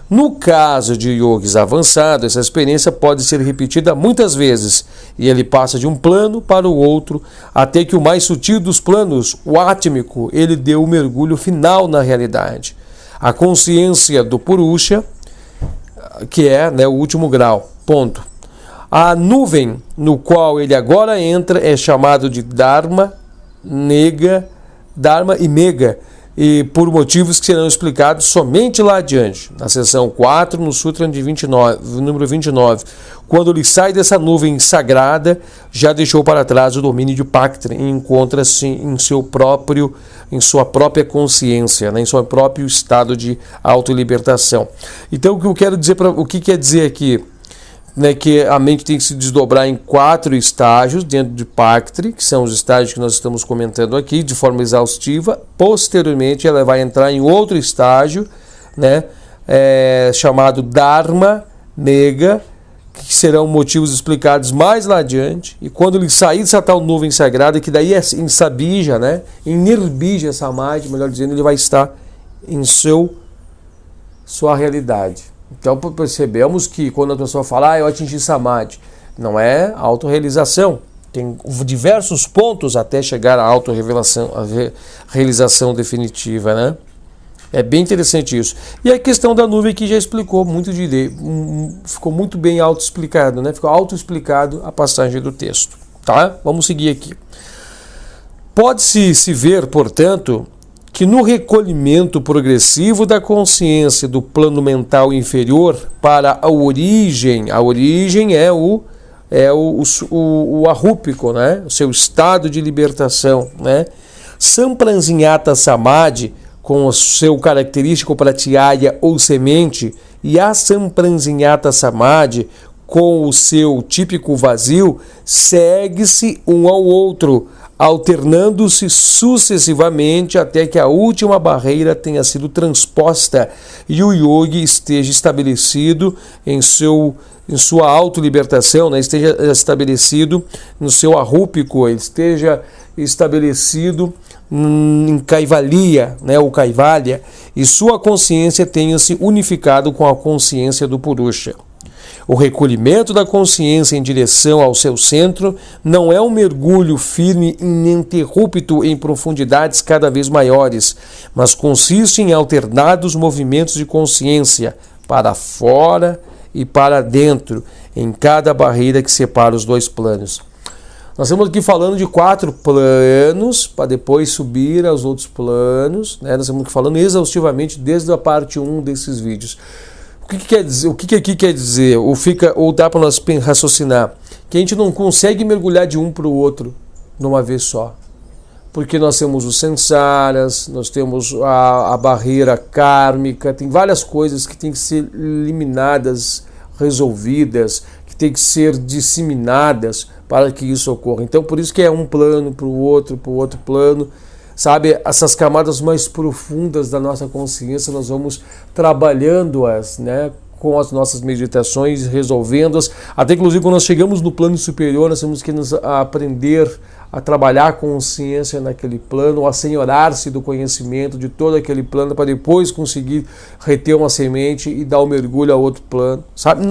No caso de yogis avançados, essa experiência pode ser repetida muitas vezes, e ele passa de um plano para o outro, até que o mais sutil dos planos, o átmico, ele dê o mergulho final na realidade. A consciência do Purusha, que é o último grau, ponto. A nuvem no qual ele agora entra é chamado de Dharma e Mega, e por motivos que serão explicados somente lá adiante, na seção 4, no Sutra de número 29. Quando ele sai dessa nuvem sagrada, já deixou para trás o domínio de Paktra e encontra-se em sua própria consciência, em seu próprio estado de autolibertação. Então, o que eu quero dizer, o que quer dizer aqui? Que a mente tem que se desdobrar em 4 estágios dentro de Paktra, que são os estágios que nós estamos comentando aqui, de forma exaustiva. Posteriormente, ela vai entrar em outro estágio, chamado Dharma Mega, que serão motivos explicados mais lá adiante. E quando ele sair dessa tal nuvem sagrada, que daí é em Sabija, em Nirbija Samadhi, melhor dizendo, ele vai estar em sua realidade. Então percebemos que quando a pessoa fala, eu atingi Samadhi, não é autorrealização. Tem diversos pontos até chegar à autorrevelação, à realização definitiva, É bem interessante isso. E a questão da nuvem que já explicou muito ficou muito bem autoexplicado, Ficou autoexplicado a passagem do texto, tá? Vamos seguir aqui. Pode-se ver, portanto, que no recolhimento progressivo da consciência do plano mental inferior para a origem é o arrúpico, o seu estado de libertação, Sampranjñata Samadhi, com o seu característico pratyaya ou semente, e a Sampranjñata Samadhi, com o seu típico vazio, segue-se um ao outro, alternando-se sucessivamente até que a última barreira tenha sido transposta e o yogi esteja estabelecido em sua autolibertação, esteja estabelecido no seu arrúpico, esteja estabelecido em Kaivalya, o Kaivalya, e sua consciência tenha se unificado com a consciência do Purusha. O recolhimento da consciência em direção ao seu centro não é um mergulho firme e ininterrupto em profundidades cada vez maiores, mas consiste em alternados movimentos de consciência para fora e para dentro, em cada barreira que separa os dois planos. Nós estamos aqui falando de 4 planos, para depois subir aos outros planos, Nós estamos aqui falando exaustivamente desde a parte 1 desses vídeos. O que quer dizer? O que aqui quer dizer? Ou dá para nós raciocinar que a gente não consegue mergulhar de um para o outro numa vez só. Porque nós temos os samsaras, nós temos a barreira kármica, tem várias coisas que têm que ser eliminadas, resolvidas, que têm que ser disseminadas para que isso ocorra. Então, por isso que é um plano para o outro plano. Sabe, essas camadas mais profundas da nossa consciência, nós vamos trabalhando-as, com as nossas meditações, resolvendo-as. Até inclusive quando nós chegamos no plano superior, nós temos que aprender a trabalhar a consciência naquele plano, a assenhorar-se do conhecimento de todo aquele plano, para depois conseguir reter uma semente e dar o mergulho a outro plano. Sabe,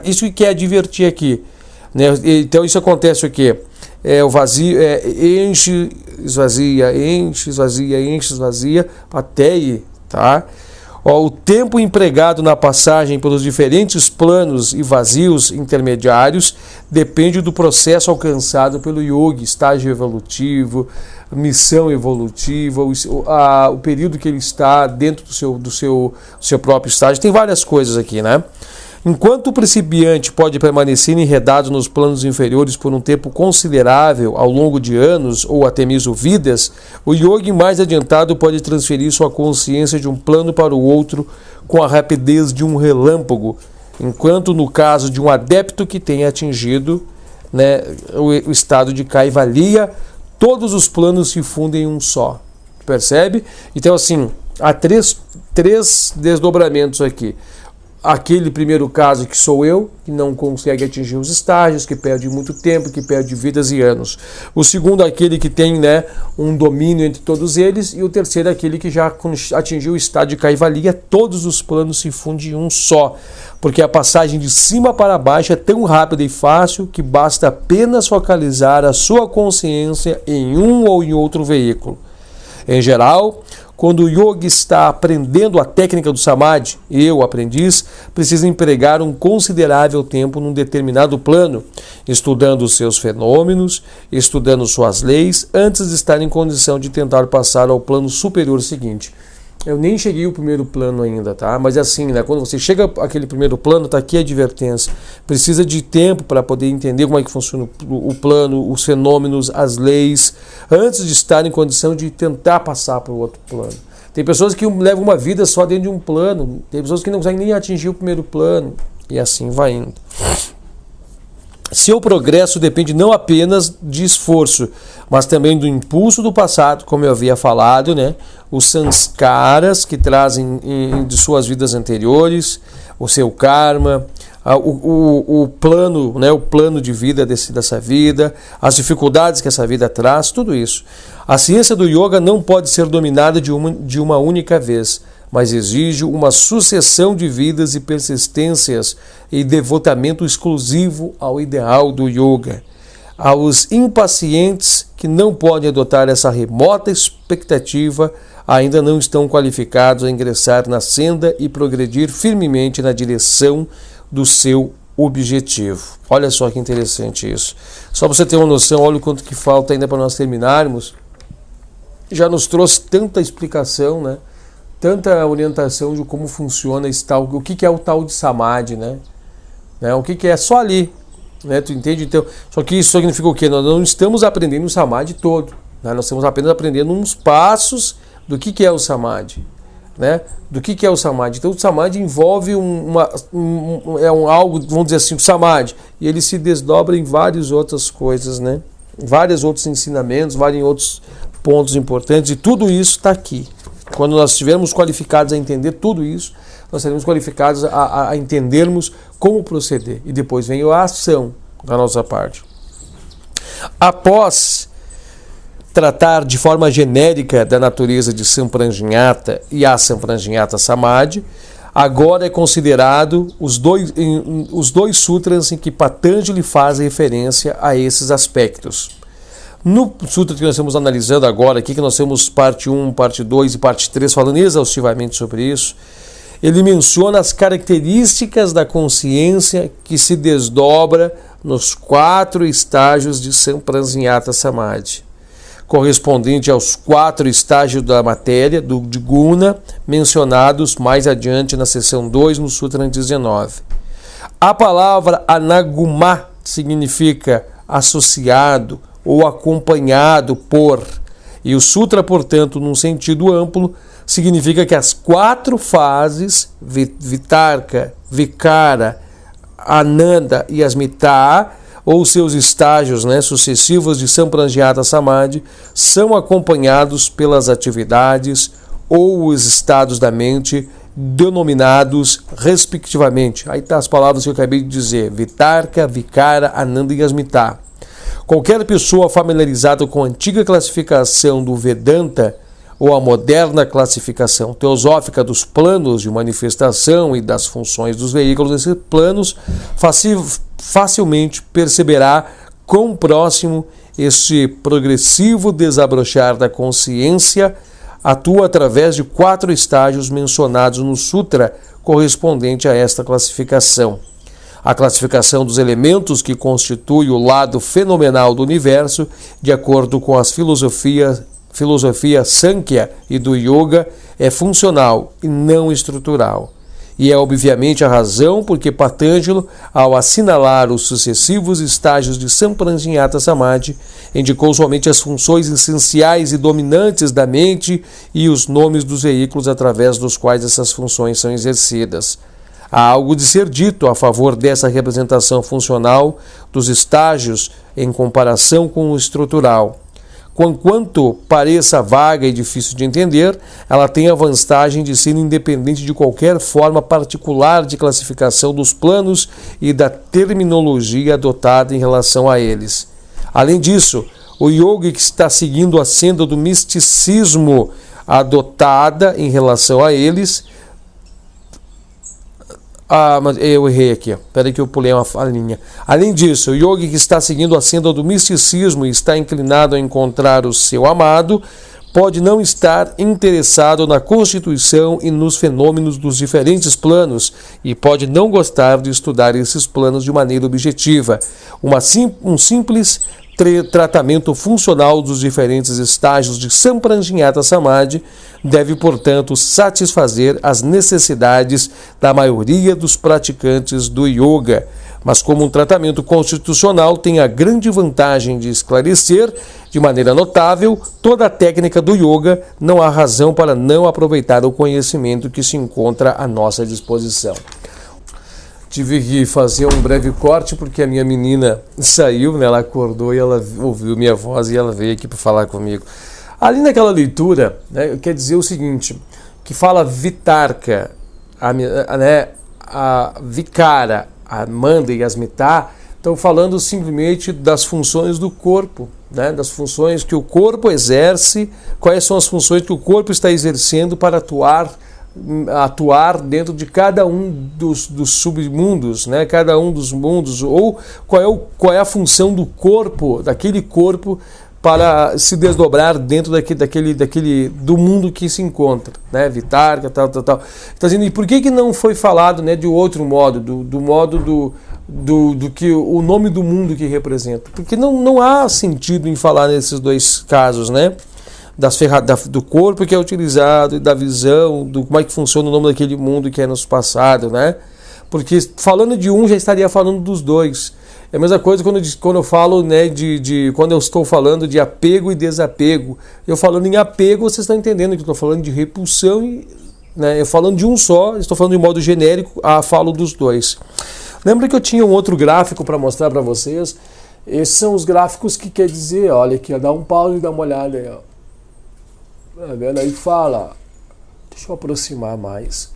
isso que é divertir aqui. Então isso acontece o quê? O vazio enche, esvazia, enche, esvazia, até ir, tá? Ó, o tempo empregado na passagem pelos diferentes planos e vazios intermediários depende do processo alcançado pelo yogi, estágio evolutivo, missão evolutiva, o período que ele está dentro do seu próprio estágio. Tem várias coisas aqui, né? Enquanto o principiante pode permanecer enredado nos planos inferiores por um tempo considerável, ao longo de anos ou até mesmo vidas, o yogi mais adiantado pode transferir sua consciência de um plano para o outro com a rapidez de um relâmpago, enquanto no caso de um adepto que tenha atingido, né, o estado de Kaivalya, todos os planos se fundem em um só. Percebe? Então, assim, há três desdobramentos aqui. Aquele primeiro caso que sou eu, que não consegue atingir os estágios, que perde muito tempo, que perde vidas e anos. O segundo, aquele que tem, né, um domínio entre todos eles. E o terceiro, aquele que já atingiu o estado de Kaivalya. Todos os planos se fundem em um só. Porque a passagem de cima para baixo é tão rápida e fácil que basta apenas focalizar a sua consciência em um ou em outro veículo. Em geral, quando o yogi está aprendendo a técnica do samadhi, o aprendiz, precisa empregar um considerável tempo num determinado plano, estudando os seus fenômenos, estudando suas leis, antes de estar em condição de tentar passar ao plano superior seguinte. Eu nem cheguei ao primeiro plano ainda, tá? Mas é assim, né? Quando você chega àquele primeiro plano, tá aqui a advertência. Precisa de tempo para poder entender como é que funciona o plano, os fenômenos, as leis, antes de estar em condição de tentar passar para o outro plano. Tem pessoas que levam uma vida só dentro de um plano, tem pessoas que não conseguem nem atingir o primeiro plano, e assim vai indo. Seu progresso depende não apenas de esforço, mas também do impulso do passado, como eu havia falado, né? Os sanskaras que trazem de suas vidas anteriores, o seu karma, o plano, né? O plano de vida dessa vida, as dificuldades que essa vida traz, tudo isso. A ciência do yoga não pode ser dominada de uma única vez, mas exige uma sucessão de vidas e persistências e devotamento exclusivo ao ideal do yoga. Aos impacientes que não podem adotar essa remota expectativa, ainda não estão qualificados a ingressar na senda e progredir firmemente na direção do seu objetivo. Olha só que interessante isso. Só para você ter uma noção, olha o quanto que falta ainda para nós terminarmos. Já nos trouxe tanta explicação, né? Tanta orientação de como funciona esse tal, o que é o tal de samadhi, né? O que é só ali, né? Tu entende? Então, só que isso significa o quê? Nós não estamos aprendendo o samadhi todo, né? Nós estamos apenas aprendendo uns passos do que é o samadhi, né? Do que é o samadhi. Então, o samadhi envolve algo, vamos dizer assim, o samadhi, e ele se desdobra em várias outras coisas, né? Vários outros ensinamentos, vários outros pontos importantes, e tudo isso está aqui. Quando nós estivermos qualificados a entender tudo isso, nós seremos qualificados a entendermos como proceder. E depois vem a ação da nossa parte. Após tratar de forma genérica da natureza de Sampranjñata e a Sampranjñata Samadhi, agora é considerado os dois sutras em que Patanjali faz referência a esses aspectos. No sutra que nós estamos analisando agora, aqui que nós temos parte 1, parte 2 e parte 3, falando exaustivamente sobre isso, ele menciona as características da consciência que se desdobra nos 4 estágios de Sampranjñata Samadhi, correspondente aos 4 estágios da matéria, de guna, mencionados mais adiante na seção 2, no Sutra 19. A palavra anaguma significa associado ou acompanhado por, e o sutra, portanto, num sentido amplo, significa que as 4 fases, Vitarka, Vikara, Ananda e Asmita, ou seus estágios, né, sucessivos de Sampranjñata Samadhi, são acompanhados pelas atividades ou os estados da mente denominados respectivamente. Aí está as palavras que eu acabei de dizer: Vitarka, Vikara, Ananda e Asmita. Qualquer pessoa familiarizada com a antiga classificação do Vedanta ou a moderna classificação teosófica dos planos de manifestação e das funções dos veículos desses planos facilmente perceberá quão próximo este progressivo desabrochar da consciência atua através de 4 estágios mencionados no Sutra correspondente a esta classificação. A classificação dos elementos que constitui o lado fenomenal do universo, de acordo com as filosofia Sankhya e do Yoga, é funcional e não estrutural. E é obviamente a razão porque Patanjali, ao assinalar os sucessivos estágios de Samprajñāta Samadhi, indicou somente as funções essenciais e dominantes da mente e os nomes dos veículos através dos quais essas funções são exercidas. Há algo de ser dito a favor dessa representação funcional dos estágios em comparação com o estrutural. Conquanto pareça vaga e difícil de entender, ela tem a vantagem de ser independente de qualquer forma particular de classificação dos planos e da terminologia adotada em relação a eles. Além disso, o yogi que está seguindo a senda do misticismo adotada em relação a eles... mas eu errei aqui. Espera que eu pulei uma linha. Além disso, o yogi que está seguindo a senda do misticismo e está inclinado a encontrar o seu amado, pode não estar interessado na constituição e nos fenômenos dos diferentes planos e pode não gostar de estudar esses planos de maneira objetiva. Um simples tratamento funcional dos diferentes estágios de Samprajñāta Samadhi deve, portanto, satisfazer as necessidades da maioria dos praticantes do yoga, mas como um tratamento constitucional tem a grande vantagem de esclarecer de maneira notável toda a técnica do yoga, não há razão para não aproveitar o conhecimento que se encontra à nossa disposição. Tive que fazer um breve corte porque a minha menina saiu, né? Ela acordou e ela ouviu minha voz e ela veio aqui para falar comigo. Ali naquela leitura, né, quer dizer o seguinte, que fala Vitarka, a Vikara, a Manda e as Mita, estão falando simplesmente das funções do corpo, né, das funções que o corpo exerce, quais são as funções que o corpo está exercendo para atuar dentro de cada um dos submundos, né? Cada um dos mundos, ou qual é a função do corpo, daquele corpo, para se desdobrar dentro do mundo que se encontra, né? Vitarka, tal. Então, assim, e por que não foi falado, né, de outro modo, do modo do que o nome do mundo que representa? Porque não há sentido em falar nesses dois casos, né? Do corpo que é utilizado e da visão, do como é que funciona o nome daquele mundo que é nosso passado, né? Porque falando de um já estaria falando dos dois. É a mesma coisa quando eu falo, né, quando eu estou falando de apego e desapego. Eu falando em apego, vocês estão entendendo que eu estou falando de repulsão, né? Eu falando de um só, estou falando de modo genérico, falo dos dois. Lembra que eu tinha um outro gráfico para mostrar para vocês? Esses são os gráficos que quer dizer, olha aqui, ó, dá um pause e dá uma olhada aí, ó. Tá vendo? Aí fala, deixa eu aproximar mais.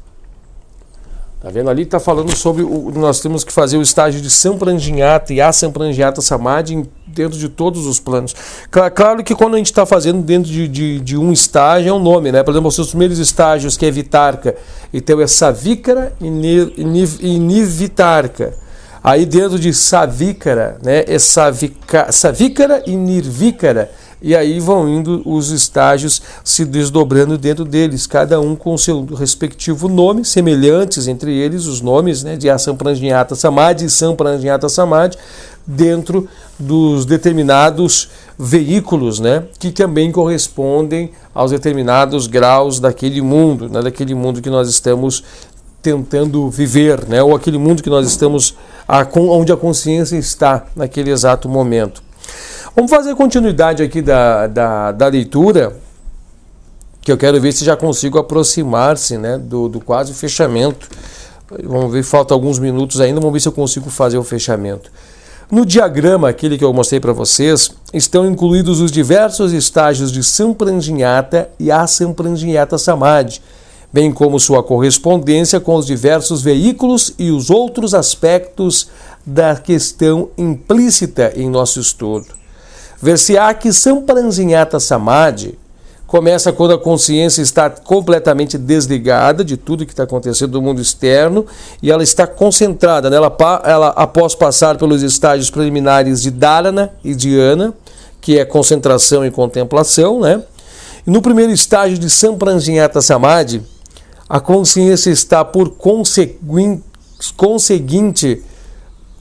Tá vendo? Ali está falando sobre nós temos que fazer o estágio de Samprajñāta e Asamprajñāta Samadhi dentro de todos os planos. Claro que quando a gente está fazendo dentro de um estágio é um nome, né? Por exemplo, os seus primeiros estágios, que é Vitarka, então é Savikara e Nirvitarka. Aí dentro de Savikara, né, é Savikara e Nirvikara. E aí vão indo os estágios se desdobrando dentro deles, cada um com o seu respectivo nome, semelhantes entre eles, os nomes, né, de Asamprajñāta Samadhi e Samprajñāta Samadhi, dentro dos determinados veículos, né, que também correspondem aos determinados graus daquele mundo, né, daquele mundo que nós estamos tentando viver, né, ou aquele mundo que nós estamos, onde a consciência está naquele exato momento. Vamos fazer continuidade aqui da leitura, que eu quero ver se já consigo aproximar-se, né, do quase fechamento. Vamos ver, falta alguns minutos ainda, vamos ver se eu consigo fazer o fechamento. No diagrama, aquele que eu mostrei para vocês, estão incluídos os diversos estágios de Samprajñāta e Asamprajñāta Samadhi, bem como sua correspondência com os diversos veículos e os outros aspectos da questão implícita em nosso estudo. Ver-se-á que Samprajñāta Samadhi começa quando a consciência está completamente desligada de tudo que está acontecendo no mundo externo e ela está concentrada, né? Ela, após passar pelos estágios preliminares de Dharana e Dhyana, que é concentração e contemplação, né? E no primeiro estágio de Samprajñāta Samadhi, a consciência está por conseguinte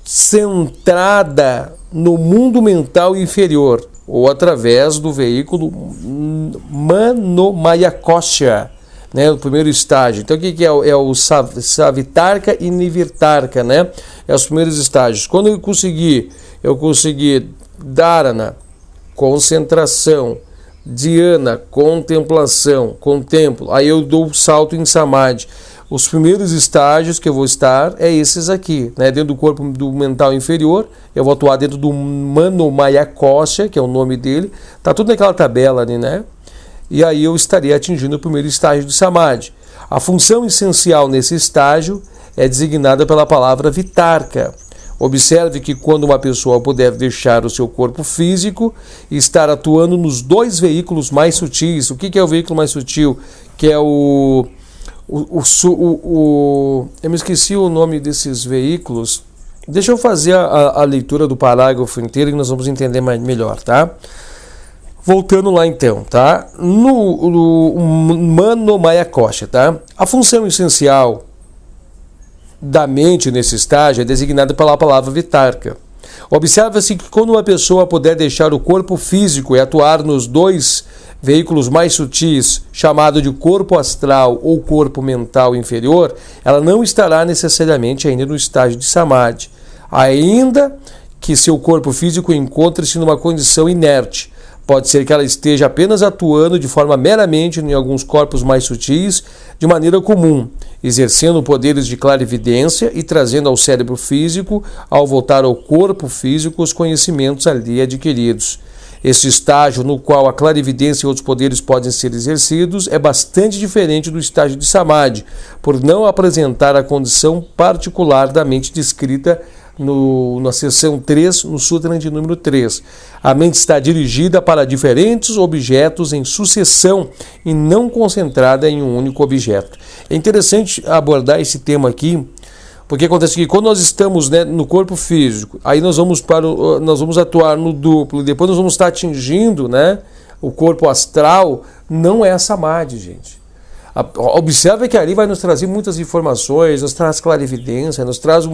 centrada no mundo mental inferior, ou através do veículo Mano-Maya-Kosha, né, o primeiro estágio. Então o que é? É o Savitarka e Nivirtarka, né? É os primeiros estágios. Quando eu conseguir Dharana, concentração, Dhyana, contemplação, contemplo, aí eu dou o salto em Samadhi. Os primeiros estágios que eu vou estar é esses aqui, né? Dentro do corpo do mental inferior, eu vou atuar dentro do Mano-Maya-Kosha, que é o nome dele, tá tudo naquela tabela ali, né? E aí eu estaria atingindo o primeiro estágio de Samadhi. A função essencial nesse estágio é designada pela palavra Vitarka. Observe que quando uma pessoa puder deixar o seu corpo físico e estar atuando nos dois veículos mais sutis. O que é o veículo mais sutil? Que é eu me esqueci o nome desses veículos. Deixa eu fazer a leitura do parágrafo inteiro e nós vamos entender melhor, tá? Voltando lá então, tá? No Mano-Maya-Kosha, tá? A função essencial da mente nesse estágio é designada pela palavra Vitarka. Observa-se que quando uma pessoa puder deixar o corpo físico e atuar nos dois veículos mais sutis, chamado de corpo astral ou corpo mental inferior, ela não estará necessariamente ainda no estágio de Samadhi, ainda que seu corpo físico encontre-se numa condição inerte. Pode ser que ela esteja apenas atuando de forma meramente em alguns corpos mais sutis, de maneira comum, exercendo poderes de clarividência e trazendo ao cérebro físico, ao voltar ao corpo físico, os conhecimentos ali adquiridos. Este estágio, no qual a clarividência e outros poderes podem ser exercidos, é bastante diferente do estágio de Samadhi, por não apresentar a condição particular da mente descrita na seção 3, no Sutra de número 3. A mente está dirigida para diferentes objetos em sucessão e não concentrada em um único objeto. É interessante abordar esse tema aqui, porque acontece que quando nós estamos, né, no corpo físico, aí nós vamos atuar no duplo, e depois nós vamos estar atingindo, né, o corpo astral. Não é Samadhi, gente. Observe que ali vai nos trazer muitas informações, nos traz clarividência, nos traz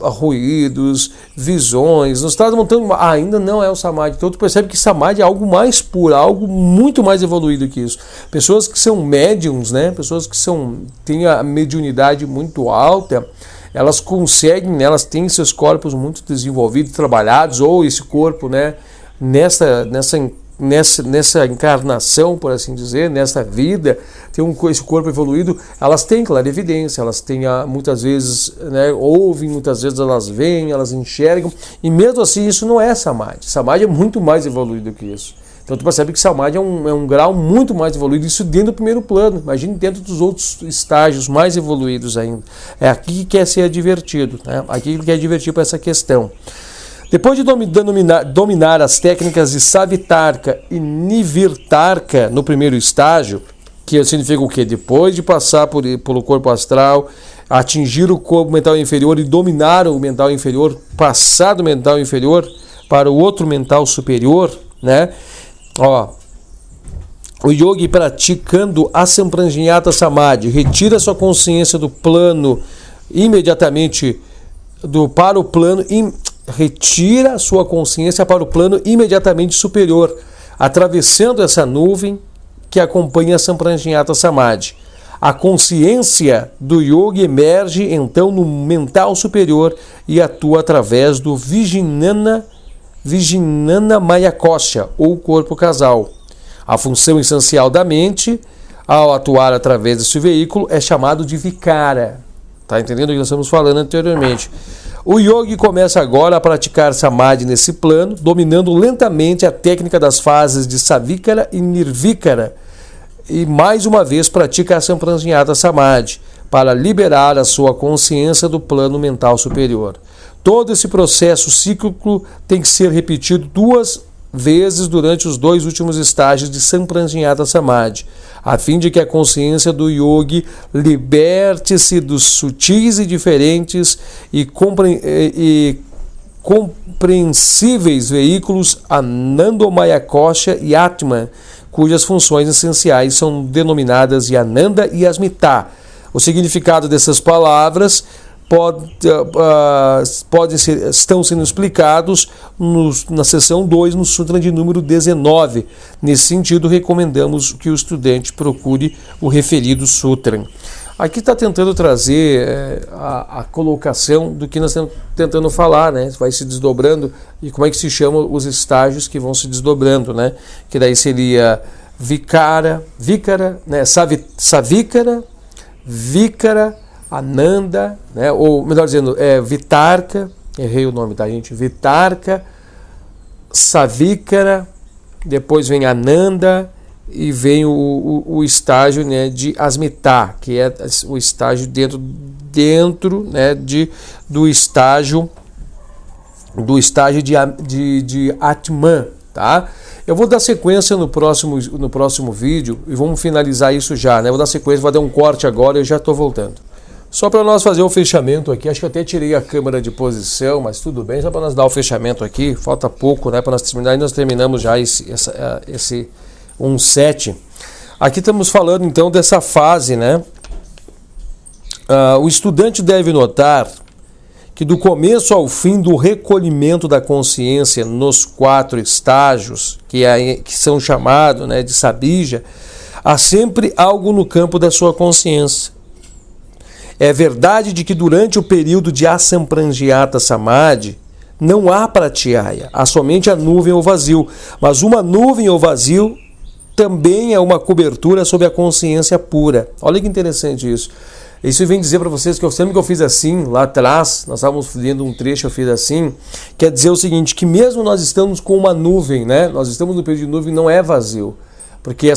ruídos, visões, nos traz montando. Ainda não é o Samadhi. Então tu percebe que Samadhi é algo mais puro, algo muito mais evoluído que isso. Pessoas que são médiums, né? Pessoas que têm a mediunidade muito alta, elas conseguem, né? Elas têm seus corpos muito desenvolvidos, trabalhados, ou esse corpo, né? Nessa encarnação, por assim dizer, nessa vida, esse corpo evoluído, elas têm clarividência, elas têm muitas vezes, né, ouvem, muitas vezes elas veem, elas enxergam, e mesmo assim isso não é Samadhi. Samadhi é muito mais evoluído que isso. Então tu percebe que Samadhi é um grau muito mais evoluído, isso dentro do primeiro plano. Imagine dentro dos outros estágios mais evoluídos ainda. É aqui que quer ser divertido, né? Aqui que quer divertir para essa questão. Depois de dominar as técnicas de Savitarka e Nivirtarka no primeiro estágio, que significa o quê? Depois de passar pelo corpo astral, atingir o corpo mental inferior e dominar o mental inferior, passar do mental inferior para o outro mental superior, né? O yogi praticando a Samprajñāta Samadhi retira sua consciência do plano imediatamente para o plano retira sua consciência para o plano imediatamente superior, atravessando essa nuvem que acompanha a Samprajñāta Samadhi. A consciência do yogi emerge então no mental superior e atua através do Vijnana Maya-Kosha, ou corpo casal. A função essencial da mente, ao atuar através desse veículo, é chamado de Vikara. Tá entendendo o que nós estamos falando anteriormente? O yogi começa agora a praticar Samadhi nesse plano, dominando lentamente a técnica das fases de Savikara e Nirvikara, e mais uma vez pratica a Samprajñāta Samadhi para liberar a sua consciência do plano mental superior. Todo esse processo cíclico tem que ser repetido 2 vezes durante os 2 últimos estágios de Samprajñāta Samadhi, a fim de que a consciência do yogi liberte-se dos sutis e diferentes e compreensíveis veículos Anandomaya Kosha e Atman, cujas funções essenciais são denominadas Yananda e Asmita. O significado dessas palavras estão sendo explicados na seção 2, no Sutra de número 19. Nesse sentido, recomendamos que o estudante procure o referido Sutra. Aqui está tentando trazer a colocação do que nós estamos tentando falar, né? Vai se desdobrando, e como é que se chama os estágios que vão se desdobrando, né? Que daí seria Vikara, né? Savikara, Vikara, Ananda, né? Ou melhor dizendo, Vitarka, errei o nome, tá, gente? Vitarka, Savikara, depois vem Ananda, e vem o estágio, né, de Asmita, que é o estágio dentro, né, do estágio de Atman, tá? Eu vou dar sequência no próximo vídeo e vamos finalizar isso já, né? Vou dar sequência, vou dar um corte agora e eu já estou voltando. Só para nós fazer o fechamento aqui, acho que eu até tirei a câmera de posição, mas tudo bem, só para nós dar o fechamento aqui, falta pouco, né, para nós terminar, e nós terminamos já esse 1.7. Aqui estamos falando então dessa fase, né? O estudante deve notar que do começo ao fim do recolhimento da consciência nos 4 estágios, que são chamados, né, de Sabija, há sempre algo no campo da sua consciência. É verdade de que durante o período de Asampranjata Samadhi não há pratyaya, há somente a nuvem ou vazio, mas uma nuvem ou vazio também é uma cobertura sobre a consciência pura. Olha que interessante isso. Isso vem dizer para vocês que eu sempre que eu fiz assim, lá atrás, nós estávamos lendo um trecho, eu fiz assim, quer dizer o seguinte, que mesmo nós estamos com uma nuvem, né? Nós estamos no período de nuvem, não é vazio, porque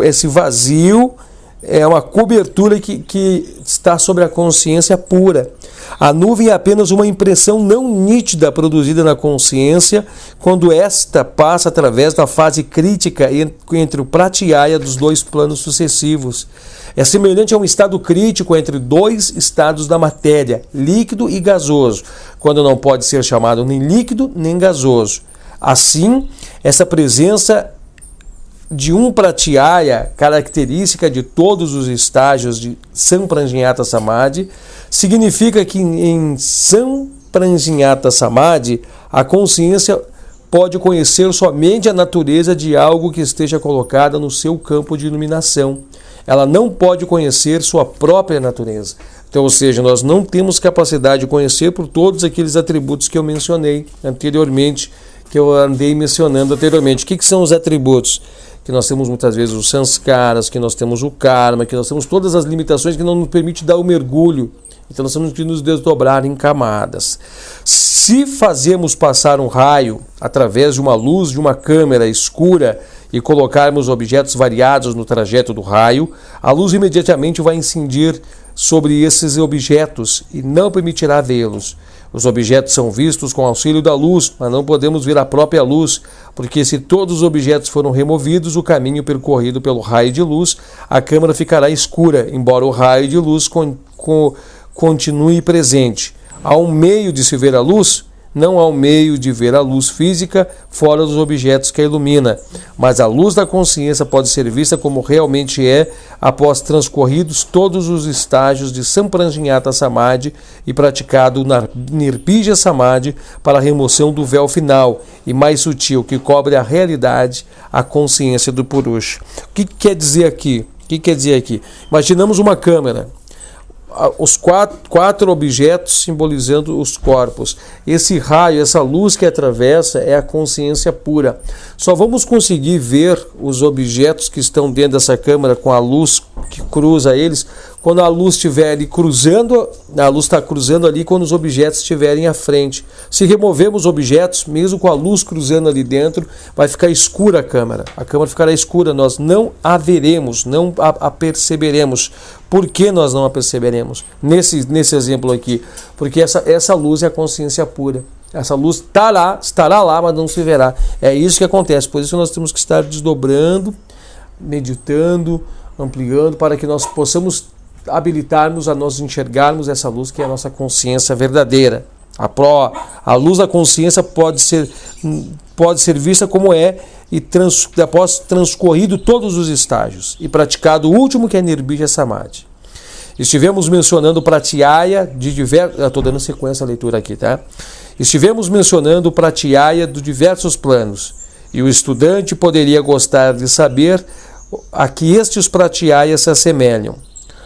esse vazio é uma cobertura que está sobre a consciência pura. A nuvem é apenas uma impressão não nítida produzida na consciência quando esta passa através da fase crítica entre o pratyaya dos 2 planos sucessivos. É semelhante a um estado crítico entre 2 estados da matéria, líquido e gasoso, quando não pode ser chamado nem líquido nem gasoso. Assim, essa presença de um pratyaya, característica de todos os estágios de Sampranjñata Samadhi, significa que em Sampranjñata Samadhi a consciência pode conhecer somente a natureza de algo que esteja colocada no seu campo de iluminação. Ela não pode conhecer sua própria natureza. Então, ou seja, nós não temos capacidade de conhecer por todos aqueles atributos que eu mencionei anteriormente, que eu andei mencionando anteriormente. O que são os atributos? Que nós temos muitas vezes os sanskaras, que nós temos o karma, que nós temos todas as limitações que não nos permite dar o mergulho. Então nós temos que nos desdobrar em camadas. Se fazemos passar um raio através de uma luz de uma câmera escura e colocarmos objetos variados no trajeto do raio, a luz imediatamente vai incidir sobre esses objetos e não permitirá vê-los. Os objetos são vistos com auxílio da luz, mas não podemos ver a própria luz, porque se todos os objetos foram removidos, o caminho percorrido pelo raio de luz, a câmara ficará escura, embora o raio de luz continue presente. Há um meio de se ver a luz? Não há um meio de ver a luz física fora dos objetos que a ilumina, mas a luz da consciência pode ser vista como realmente é após transcorridos todos os estágios de Sampranjñata Samadhi e praticado Nirpija Samadhi para a remoção do véu final e mais sutil que cobre a realidade, a consciência do Purusha. O que quer dizer aqui? Imaginamos uma câmera. Os quatro objetos simbolizando os corpos. Esse raio, essa luz que atravessa é a consciência pura. Só vamos conseguir ver os objetos que estão dentro dessa câmara com a luz que cruza eles quando a luz estiver ali cruzando, a luz está cruzando ali quando os objetos estiverem à frente. Se removermos objetos, mesmo com a luz cruzando ali dentro, vai ficar escura a câmara ficará escura, nós não a veremos, não a perceberemos. Por que nós não a perceberemos? Nesse exemplo aqui, porque essa luz é a consciência pura. Essa luz estará lá, mas não se verá. É isso que acontece, por isso nós temos que estar desdobrando, meditando, ampliando, para que nós possamos habilitar-nos a nós enxergarmos essa luz que é a nossa consciência verdadeira, A luz da consciência pode ser vista como é e após transcorrido todos os estágios e praticado o último, que é Nirbija Samadhi. Estivemos mencionando Pratyaya de diversos... Estou dando sequência à leitura aqui, tá? Estivemos mencionando Pratyaya de diversos planos, e o estudante poderia gostar de saber a que estes Pratyayas se assemelham.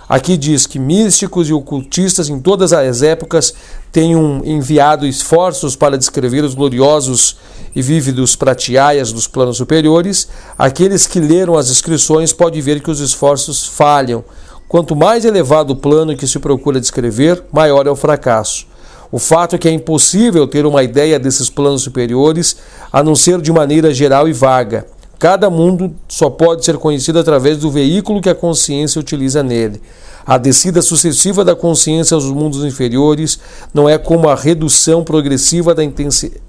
Aqui diz que místicos e ocultistas em todas as épocas tenham enviado esforços para descrever os gloriosos e vívidos Pratyayas dos planos superiores. Aqueles que leram as inscrições podem ver que os esforços falham. Quanto mais elevado o plano que se procura descrever, maior é o fracasso. O fato é que é impossível ter uma ideia desses planos superiores, a não ser de maneira geral e vaga. Cada mundo só pode ser conhecido através do veículo que a consciência utiliza nele. A descida sucessiva da consciência aos mundos inferiores não é como a redução progressiva da intensidade.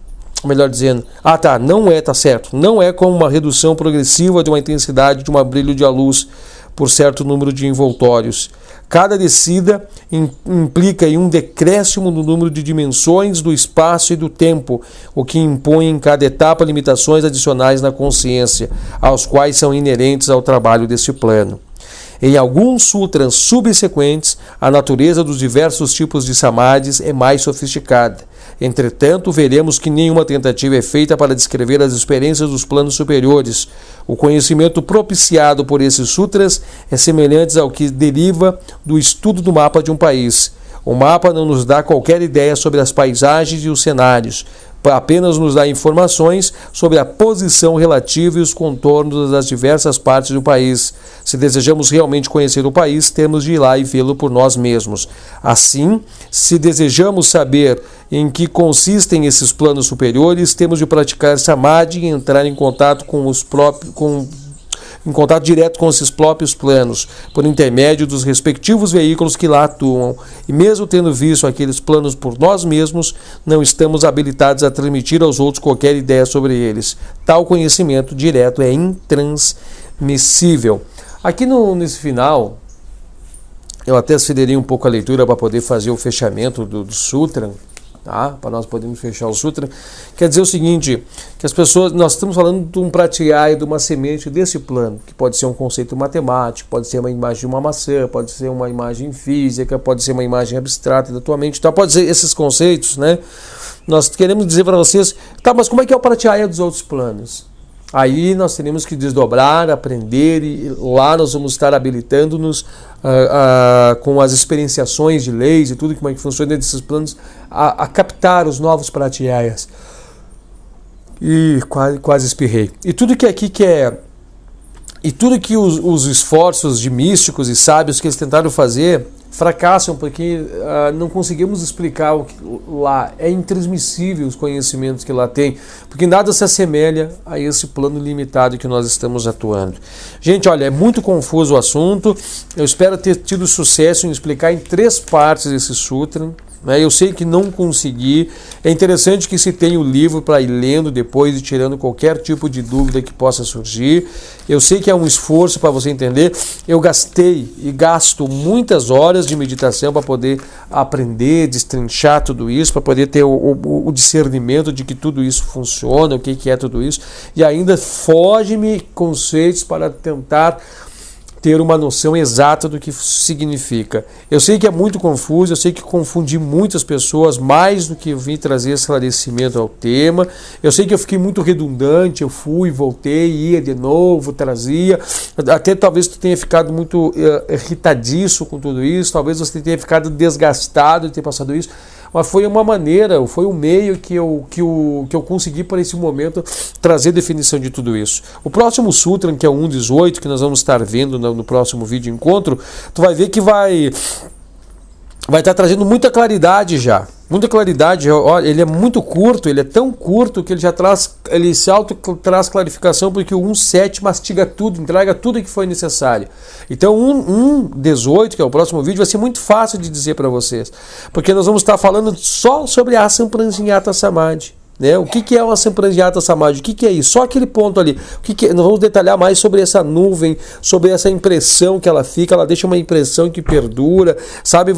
Melhor dizendo, não é como uma redução progressiva de uma intensidade de um brilho de luz por certo número de envoltórios. Cada descida implica em um decréscimo no número de dimensões do espaço e do tempo, o que impõe em cada etapa limitações adicionais na consciência, aos quais são inerentes ao trabalho deste plano. Em alguns sutras subsequentes, a natureza dos diversos tipos de samadhis é mais sofisticada. Entretanto, veremos que nenhuma tentativa é feita para descrever as experiências dos planos superiores. O conhecimento propiciado por esses sutras é semelhante ao que deriva do estudo do mapa de um país. O mapa não nos dá qualquer ideia sobre as paisagens e os cenários, apenas nos dá informações sobre a posição relativa e os contornos das diversas partes do país. Se desejamos realmente conhecer o país, temos de ir lá e vê-lo por nós mesmos. Assim, se desejamos saber em que consistem esses planos superiores, temos de praticar samadhi e entrar em contato em contato direto com esses próprios planos, por intermédio dos respectivos veículos que lá atuam. E mesmo tendo visto aqueles planos por nós mesmos, não estamos habilitados a transmitir aos outros qualquer ideia sobre eles. Tal conhecimento direto é intransmissível. Aqui nesse final, eu até cederei um pouco a leitura para poder fazer o fechamento do sutra, tá? Para nós podermos fechar o sutra. Quer dizer o seguinte, que as pessoas, nós estamos falando de um pratyaya, de uma semente desse plano, que pode ser um conceito matemático, pode ser uma imagem de uma maçã, pode ser uma imagem física, pode ser uma imagem abstrata da tua mente, então pode ser esses conceitos, né? Nós queremos dizer para vocês, tá, mas como é que é o pratyaya dos outros planos? Aí nós teremos que desdobrar, aprender, e lá nós vamos estar habilitando-nos com as experienciações de leis e tudo, como é que funciona desses planos, a captar os novos pratyayas. E quase espirrei. E tudo que aqui e tudo que os esforços de místicos e sábios que eles tentaram fazer fracassam, porque não conseguimos explicar o que lá é intransmissível, os conhecimentos que lá tem, porque nada se assemelha a esse plano limitado que nós estamos atuando. Gente, olha, é muito confuso o assunto. Eu espero ter tido sucesso em explicar em 3 partes esse sutra. Eu sei que não consegui. É interessante que se tenha o livro para ir lendo depois e tirando qualquer tipo de dúvida que possa surgir. Eu sei que é um esforço para você entender. Eu gastei e gasto muitas horas de meditação para poder aprender, destrinchar tudo isso, para poder ter o discernimento de que tudo isso funciona, o que é tudo isso. E ainda foge-me conceitos para tentar ter uma noção exata do que significa. Eu sei que é muito confuso, eu sei que confundi muitas pessoas, mais do que eu vim trazer esclarecimento ao tema. Eu sei que eu fiquei muito redundante, eu fui, voltei, ia de novo, trazia. Até talvez tu tenha ficado muito irritadiço com tudo isso, talvez você tenha ficado desgastado de ter passado isso. Mas foi uma maneira, foi um meio que eu consegui para esse momento trazer definição de tudo isso. O próximo sutra, que é o 1.18, que nós vamos estar vendo no próximo vídeo encontro, tu vai ver que vai estar trazendo muita claridade já. Muita claridade. Olha, ele é muito curto, ele é tão curto que ele se traz clarificação, porque o 1.7 mastiga tudo, entrega tudo que foi necessário. Então 1.18, que é o próximo vídeo, vai ser muito fácil de dizer para vocês, porque nós vamos estar falando só sobre a Asamprajñata Samadhi. né? O que é uma Sampradhyata Samadhi? O que é isso? Só aquele ponto ali. Nós vamos detalhar mais sobre essa nuvem, sobre essa impressão que ela fica, ela deixa uma impressão que perdura, sabe?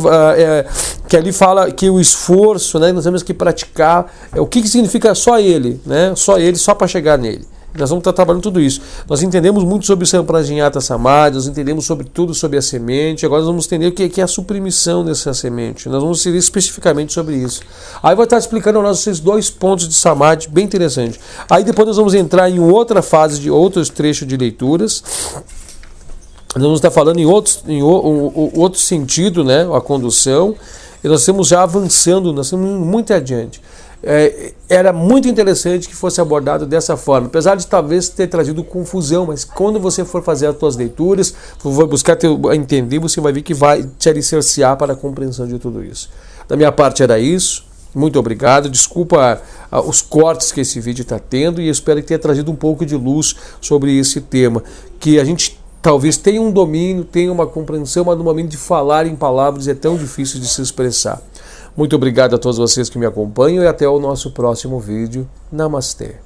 Que ali fala que o esforço, né? Nós temos que praticar. O que significa só ele, né? Só ele, só para chegar nele. Nós vamos estar trabalhando tudo isso. Nós entendemos muito sobre o Sampradhyata Samadhi, nós entendemos sobre tudo sobre a semente, agora nós vamos entender o que é a suprimição dessa semente. Nós vamos entender especificamente sobre isso. Aí vai estar explicando a nós esses 2 pontos de Samadhi, bem interessante. Aí depois nós vamos entrar em outra fase de outros trechos de leituras. Nós vamos estar falando em outro sentido, né, a condução, e nós estamos já avançando, nós estamos muito adiante. Era muito interessante que fosse abordado dessa forma, apesar de talvez ter trazido confusão, mas quando você for fazer as suas leituras, for buscar entender, você vai ver que vai te alicerciar para a compreensão de tudo isso. Da minha parte era isso, muito obrigado, desculpa os cortes que esse vídeo está tendo e eu espero que tenha trazido um pouco de luz sobre esse tema, que a gente talvez tenha um domínio, tenha uma compreensão, mas no momento de falar em palavras é tão difícil de se expressar. Muito obrigado a todos vocês que me acompanham e até o nosso próximo vídeo. Namastê.